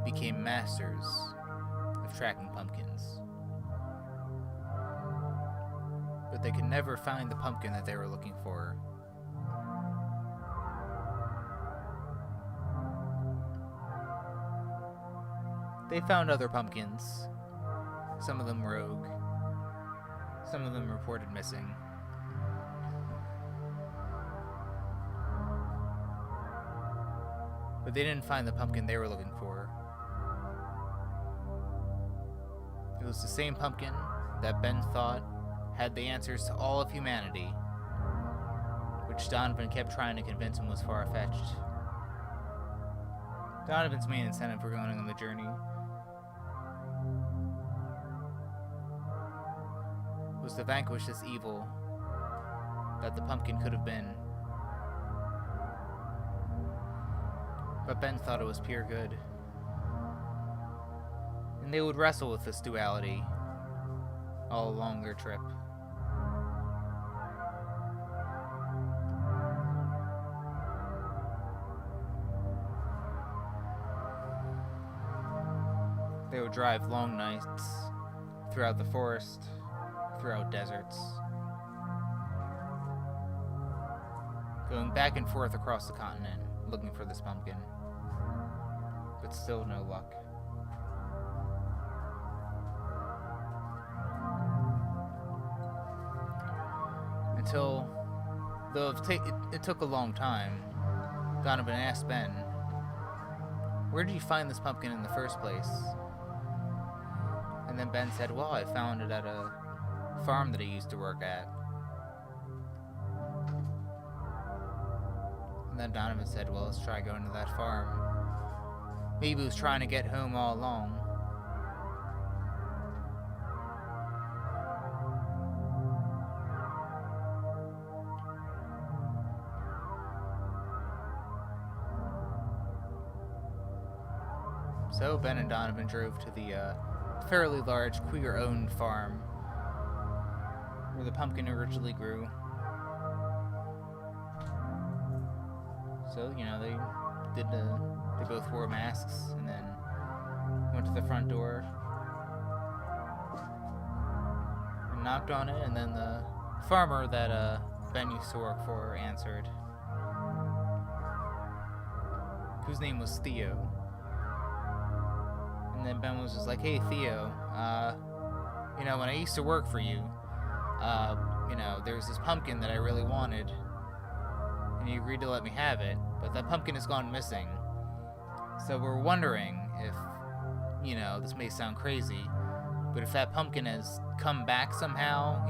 became masters of tracking pumpkins. But they could never find the pumpkin that they were looking for. They found other pumpkins, some of them rogue, some of them reported missing. But they didn't find the pumpkin they were looking for. It was the same pumpkin that Ben thought had the answers to all of humanity, which Donovan kept trying to convince him was far-fetched. Donovan's main incentive for going on the journey was to vanquish this evil that the pumpkin could have been. But Ben thought it was pure good. And they would wrestle with this duality all along their trip. They would drive long nights throughout the forest, throughout deserts, going back and forth across the continent looking for this pumpkin, but still no luck. Until, though it took a long time, Donovan asked Ben, "Where did you find this pumpkin in the first place?" And then Ben said, "Well, I found it at a farm that I used to work at." And then Donovan said, "Well, let's try going to that farm. Maybe he was trying to get home all along." So Ben and Donovan drove to the fairly large queer-owned farm where the pumpkin originally grew. So, they both wore masks and then went to the front door and knocked on it, and then the farmer that Ben used to work for answered, whose name was Theo. And then Ben was just like, "Hey, Theo, when I used to work for you, there was this pumpkin that I really wanted, and you agreed to let me have it, but that pumpkin has gone missing. So we're wondering if, this may sound crazy, but if that pumpkin has come back somehow,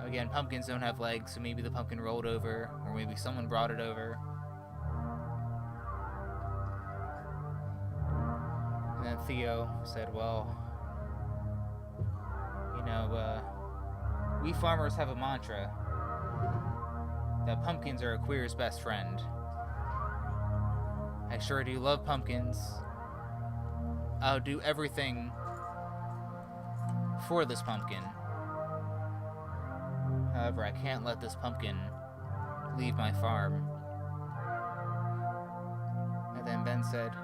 again, pumpkins don't have legs, so maybe the pumpkin rolled over, or maybe someone brought it over." And then Theo said, "Well, we farmers have a mantra that pumpkins are a queer's best friend. I sure do love pumpkins. I'll do everything for this pumpkin. However, I can't let this pumpkin leave my farm." And then Ben said,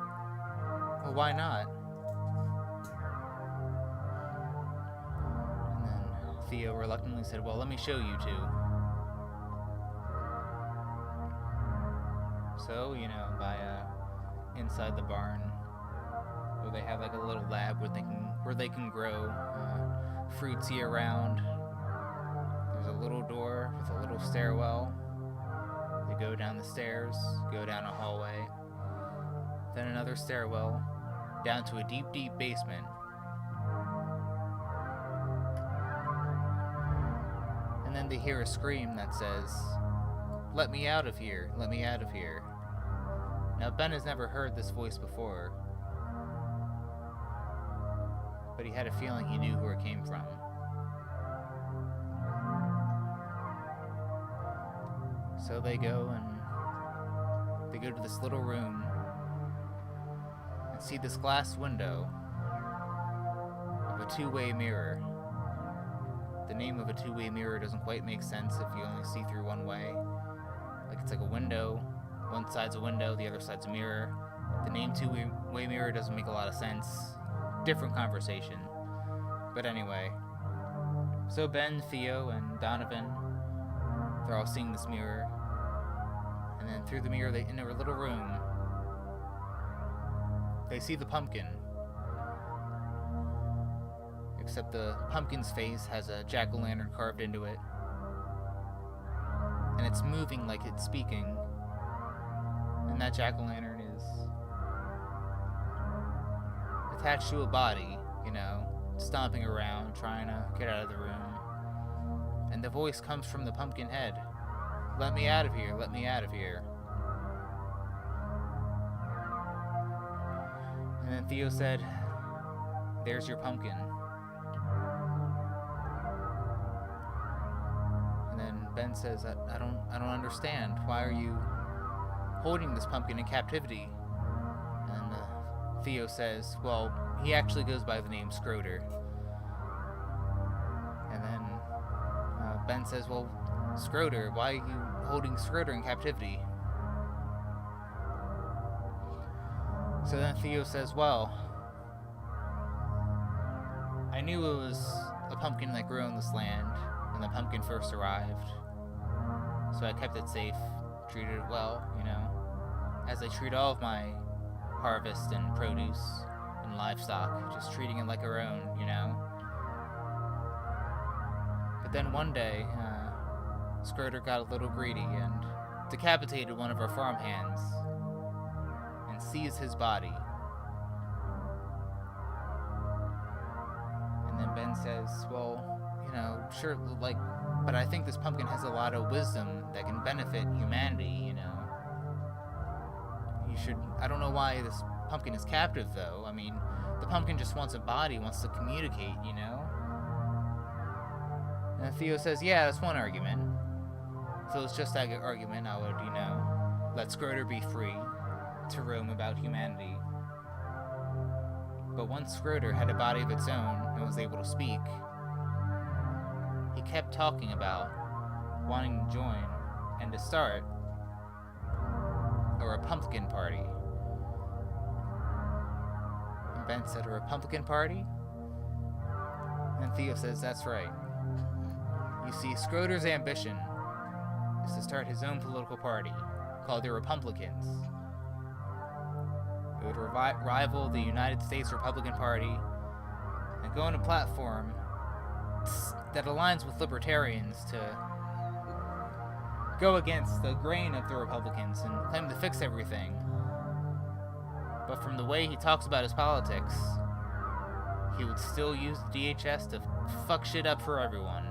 "Well, why not?" And then Theo reluctantly said, "Well, let me show you two." So, by inside the barn, where they have like a little lab where they can grow fruits year round. There's a little door with a little stairwell. They go down the stairs, go down a hallway, then another stairwell, down to a deep, deep basement. And then they hear a scream that says, "Let me out of here, let me out of here." Now, Ben has never heard this voice before, but he had a feeling he knew who it came from. So they go to this little room and see this glass window of a two-way mirror. The name of a two-way mirror doesn't quite make sense if you only see through one way. Like, it's like a window. One side's a window, the other side's a mirror. The name two-way mirror doesn't make a lot of sense. Different conversation. But anyway. So Ben, Theo, and Donovan, they're all seeing this mirror. And then through the mirror, they enter a little room. They see the pumpkin. Except the pumpkin's face has a jack-o'-lantern carved into it. And it's moving like it's speaking. And that jack-o'-lantern attached to a body, stomping around, trying to get out of the room. And the voice comes from the pumpkin head. Let me out of here, let me out of here. And then Theo said, there's your pumpkin. And then Ben says, I don't understand. Why are you holding this pumpkin in captivity? And Theo says, well, he actually goes by the name Scroder. And then Ben says, well, Scroder, why are you holding Scroder in captivity? So then Theo says, well, I knew it was a pumpkin that grew on this land when the pumpkin first arrived. So I kept it safe, treated it well, as I treat all of my harvest and produce and livestock, just treating it like our own, But then one day, Scroder got a little greedy and decapitated one of our farmhands and seized his body. And then Ben says, well, sure, but I think this pumpkin has a lot of wisdom that can benefit humanity, I don't know why this pumpkin is captive, though. I mean, the pumpkin just wants a body, wants to communicate, And Theo says, yeah, that's one argument. If it was just that argument, I would, let Scroder be free to roam about humanity. But once Scroder had a body of its own and was able to speak, he kept talking about wanting to join and to start a Republican Party. And Ben said, a Republican Party? And Theo says, that's right. You see, Scroder's ambition is to start his own political party called the Republicans. It would rival the United States Republican Party and go on a platform that aligns with libertarians to go against the grain of the Republicans and claim to fix everything. But from the way he talks about his politics, he would still use the DHS to fuck shit up for everyone.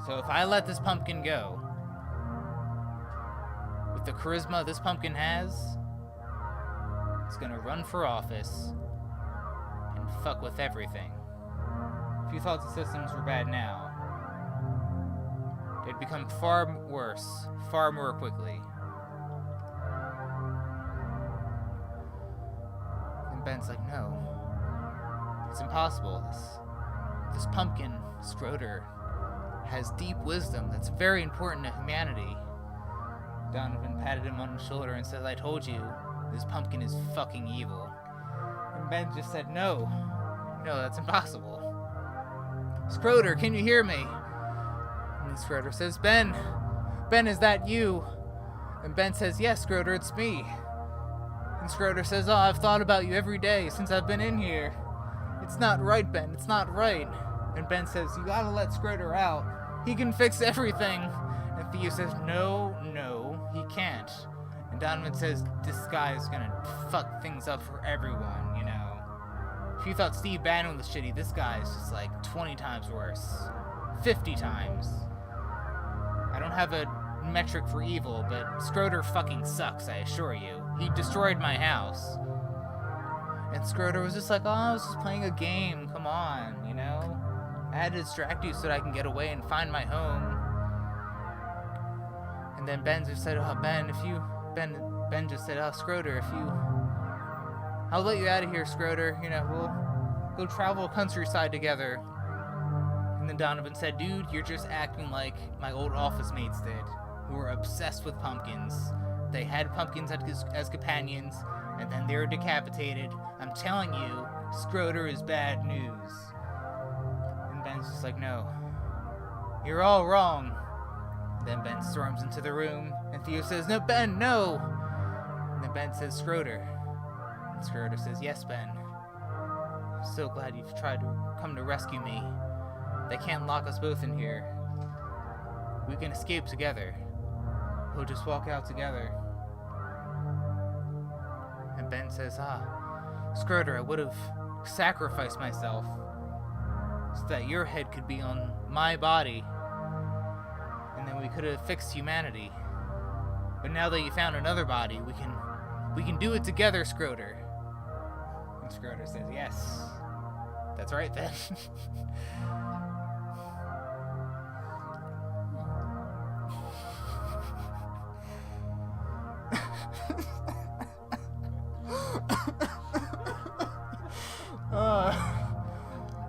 So if I let this pumpkin go, with the charisma this pumpkin has, it's gonna run for office and fuck with everything. If you thought the systems were bad now, they'd become far worse, far more quickly. And Ben's like, no, it's impossible. This pumpkin, Scroder, has deep wisdom that's very important to humanity. Donovan patted him on the shoulder and said, I told you, this pumpkin is fucking evil. And Ben just said, no, that's impossible. Scroder, can you hear me? And Scroder says, Ben, is that you? And Ben says, yes, Scroder, it's me. And Scroder says, oh, I've thought about you every day since I've been in here. It's not right, Ben, it's not right. And Ben says, you gotta let Scroder out. He can fix everything. And Theo says, no, he can't. And Donovan says, this guy is gonna fuck things up for everyone, If you thought Steve Bannon was shitty, this guy is just like 20 times worse. 50 times. I don't have a metric for evil, but Scroder fucking sucks, I assure you. He destroyed my house. And Scroder was just like, oh, I was just playing a game, come on, I had to distract you so that I can get away and find my home. And then Ben just said, oh, Ben just said, oh, Scroder, I'll let you out of here, Scroder, we'll go travel countryside together. And then Donovan said, dude, you're just acting like my old office mates did, who were obsessed with pumpkins. They had pumpkins as companions, and then they were decapitated. I'm telling you, Scroder is bad news. And Ben's just like, no, you're all wrong. Then Ben storms into the room, and Theo says, no, Ben, no! And then Ben says, Scroder. And Scroder says, yes, Ben. I'm so glad you've tried to come to rescue me. They can't lock us both in here. We can escape together. We'll just walk out together. And Ben says, Scroder, I would have sacrificed myself so that your head could be on my body, and then we could have fixed humanity. But now that you found another body, we can do it together, Scroder. And Scroder says, yes. That's right, then.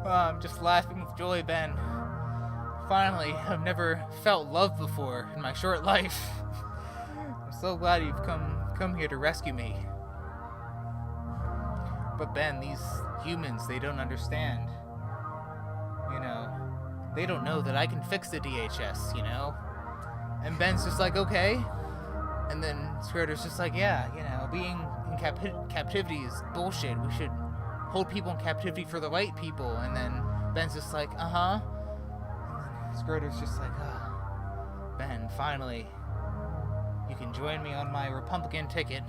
I'm just laughing with joy, Ben. Finally, I've never felt love before in my short life. I'm so glad you've come here to rescue me. But Ben, these humans, they don't understand. You know, they don't know that I can fix the DHS, you know? And Ben's just like, okay. And then Scroder's just like, yeah, you know, being in captivity is bullshit. We should hold people in captivity for the right people. And then Ben's just like, uh-huh. And then Scroder's just like, Ben, finally, you can join me on my Republican ticket.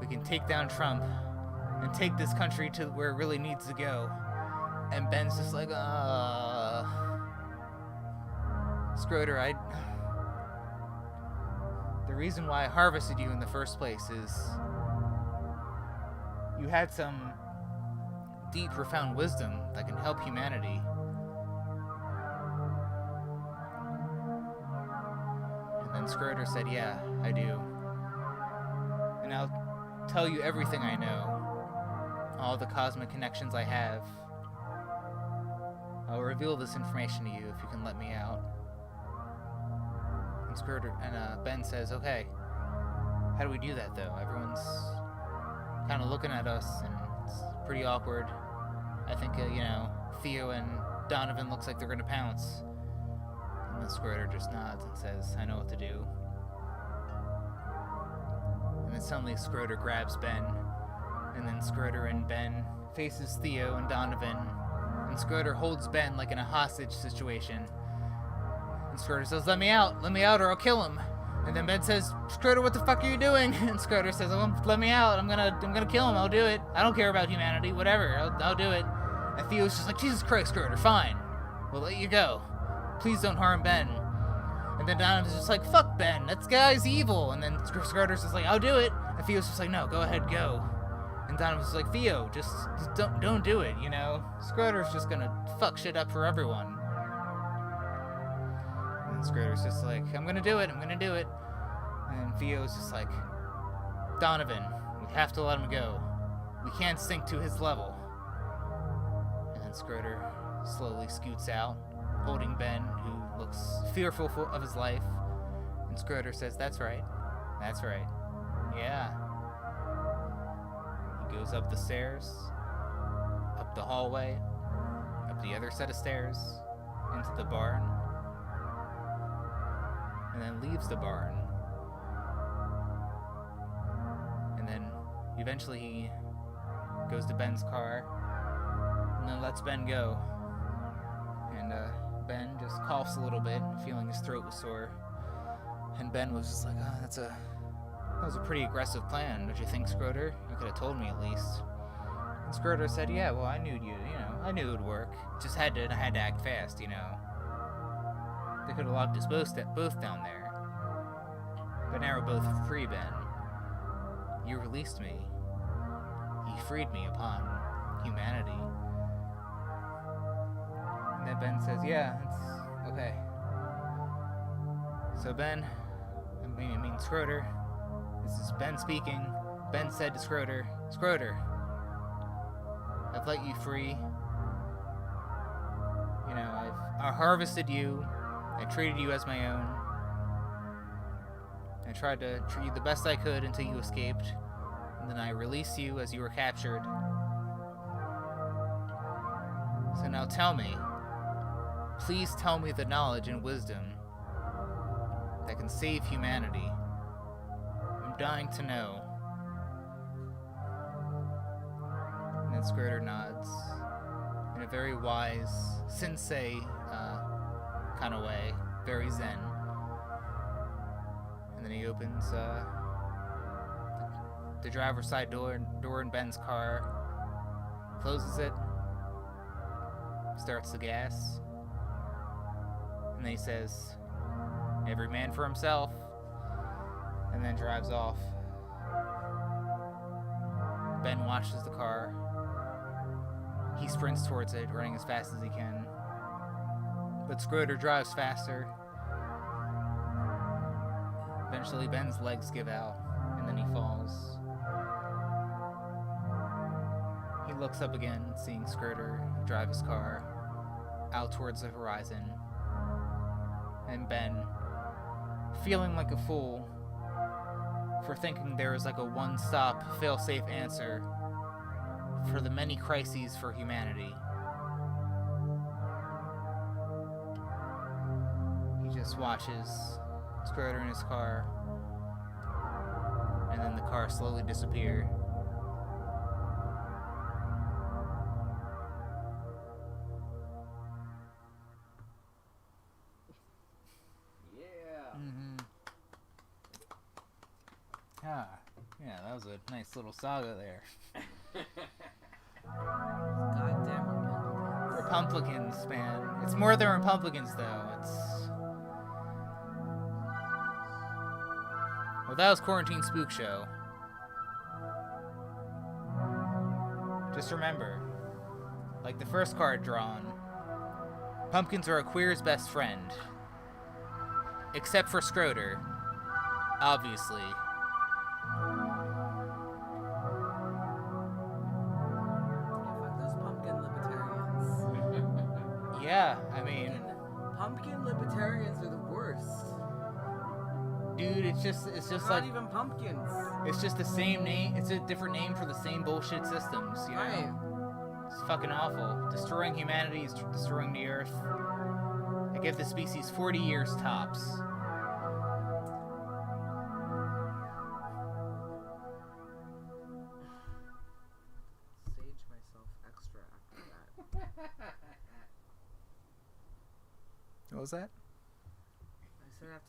We can take down Trump and take this country to where it really needs to go. And Ben's just like, Scroder, the reason why I harvested you in the first place is you had some deep, profound wisdom that can help humanity. And then Scroder said, yeah, I do. And I'll tell you everything I know, all the cosmic connections I have. I'll reveal this information to you if you can let me out. And Ben says, okay, how do we do that though? Everyone's kind of looking at us and it's pretty awkward. I think, Theo and Donovan looks like they're gonna pounce. And then Scroder just nods and says, I know what to do. And then suddenly Scroder grabs Ben, and then Scroder and Ben faces Theo and Donovan, and Scroder holds Ben like in a hostage situation. And Scroder says, let me out or I'll kill him. And then Ben says, Scroder, what the fuck are you doing? And Scroder says, let me out, I'm gonna kill him, I'll do it. I don't care about humanity, whatever, I'll do it. And Theo's just like, Jesus Christ, Scroder, fine. We'll let you go. Please don't harm Ben. And then Donovan's just like, fuck Ben, that guy's evil. And then Scroder's just like, I'll do it. And Theo's just like, no, go ahead, go. And Donovan's like, Theo, just don't do it, you know? Scroder's just gonna fuck shit up for everyone. And Scroder's just like, I'm gonna do it. And Theo's just like, Donovan, we have to let him go. We can't sink to his level. And then Scroder slowly scoots out, holding Ben, who looks fearful of his life. And Scroder says, that's right. Yeah. He goes up the stairs, up the hallway, up the other set of stairs, into the barn, and then leaves the barn. And then eventually he goes to Ben's car, and then lets Ben go. And Ben just coughs a little bit, feeling his throat was sore. And Ben was just like, that was a pretty aggressive plan, don't you think, Scroder? You could have told me at least. And Scroder said, yeah, well, I knew I knew it would work. Just had to act fast, you know. They could have locked us both down there. But now we're both free, Ben. You released me. You freed me upon humanity. And then Ben says, yeah, it's okay. So Ben, Scroder, this is Ben speaking. Ben said to Scroder, I've let you free. You know, I harvested you. I treated you as my own. I tried to treat you the best I could until you escaped. And then I released you as you were captured. So now tell me, please tell me the knowledge and wisdom that can save humanity. I'm dying to know. And then Scroder nods in a very wise, sensei kind of way, very zen. And then he opens the the driver's side door in Ben's car, closes it, starts the gas, and then he says, "Every man for himself," and then drives off. Ben watches the car. He sprints towards it, running as fast as he can. But Scroder drives faster. Eventually, Ben's legs give out, and then he falls. He looks up again, seeing Scroder drive his car out towards the horizon. And Ben, feeling like a fool for thinking there was like a one-stop, fail-safe answer for the many crises for humanity, he just watches Scroder in his car, and then the car slowly disappear. Yeah, that was a nice little saga there. Goddamn Republicans, man. It's more than Republicans, though. Well, that was Quarantine Spook Show. Just remember, like the first card drawn, pumpkins are a queer's best friend. Except for Scroder, obviously. Yeah, I mean, pumpkin libertarians are the worst. Dude, it's just Not like even pumpkins. it's just the same name. It's a different name for the same bullshit systems, you know? Right. It's fucking awful. Destroying humanity is destroying the earth. I give the species 40 years tops. Sage myself extra after that. What was that? I said after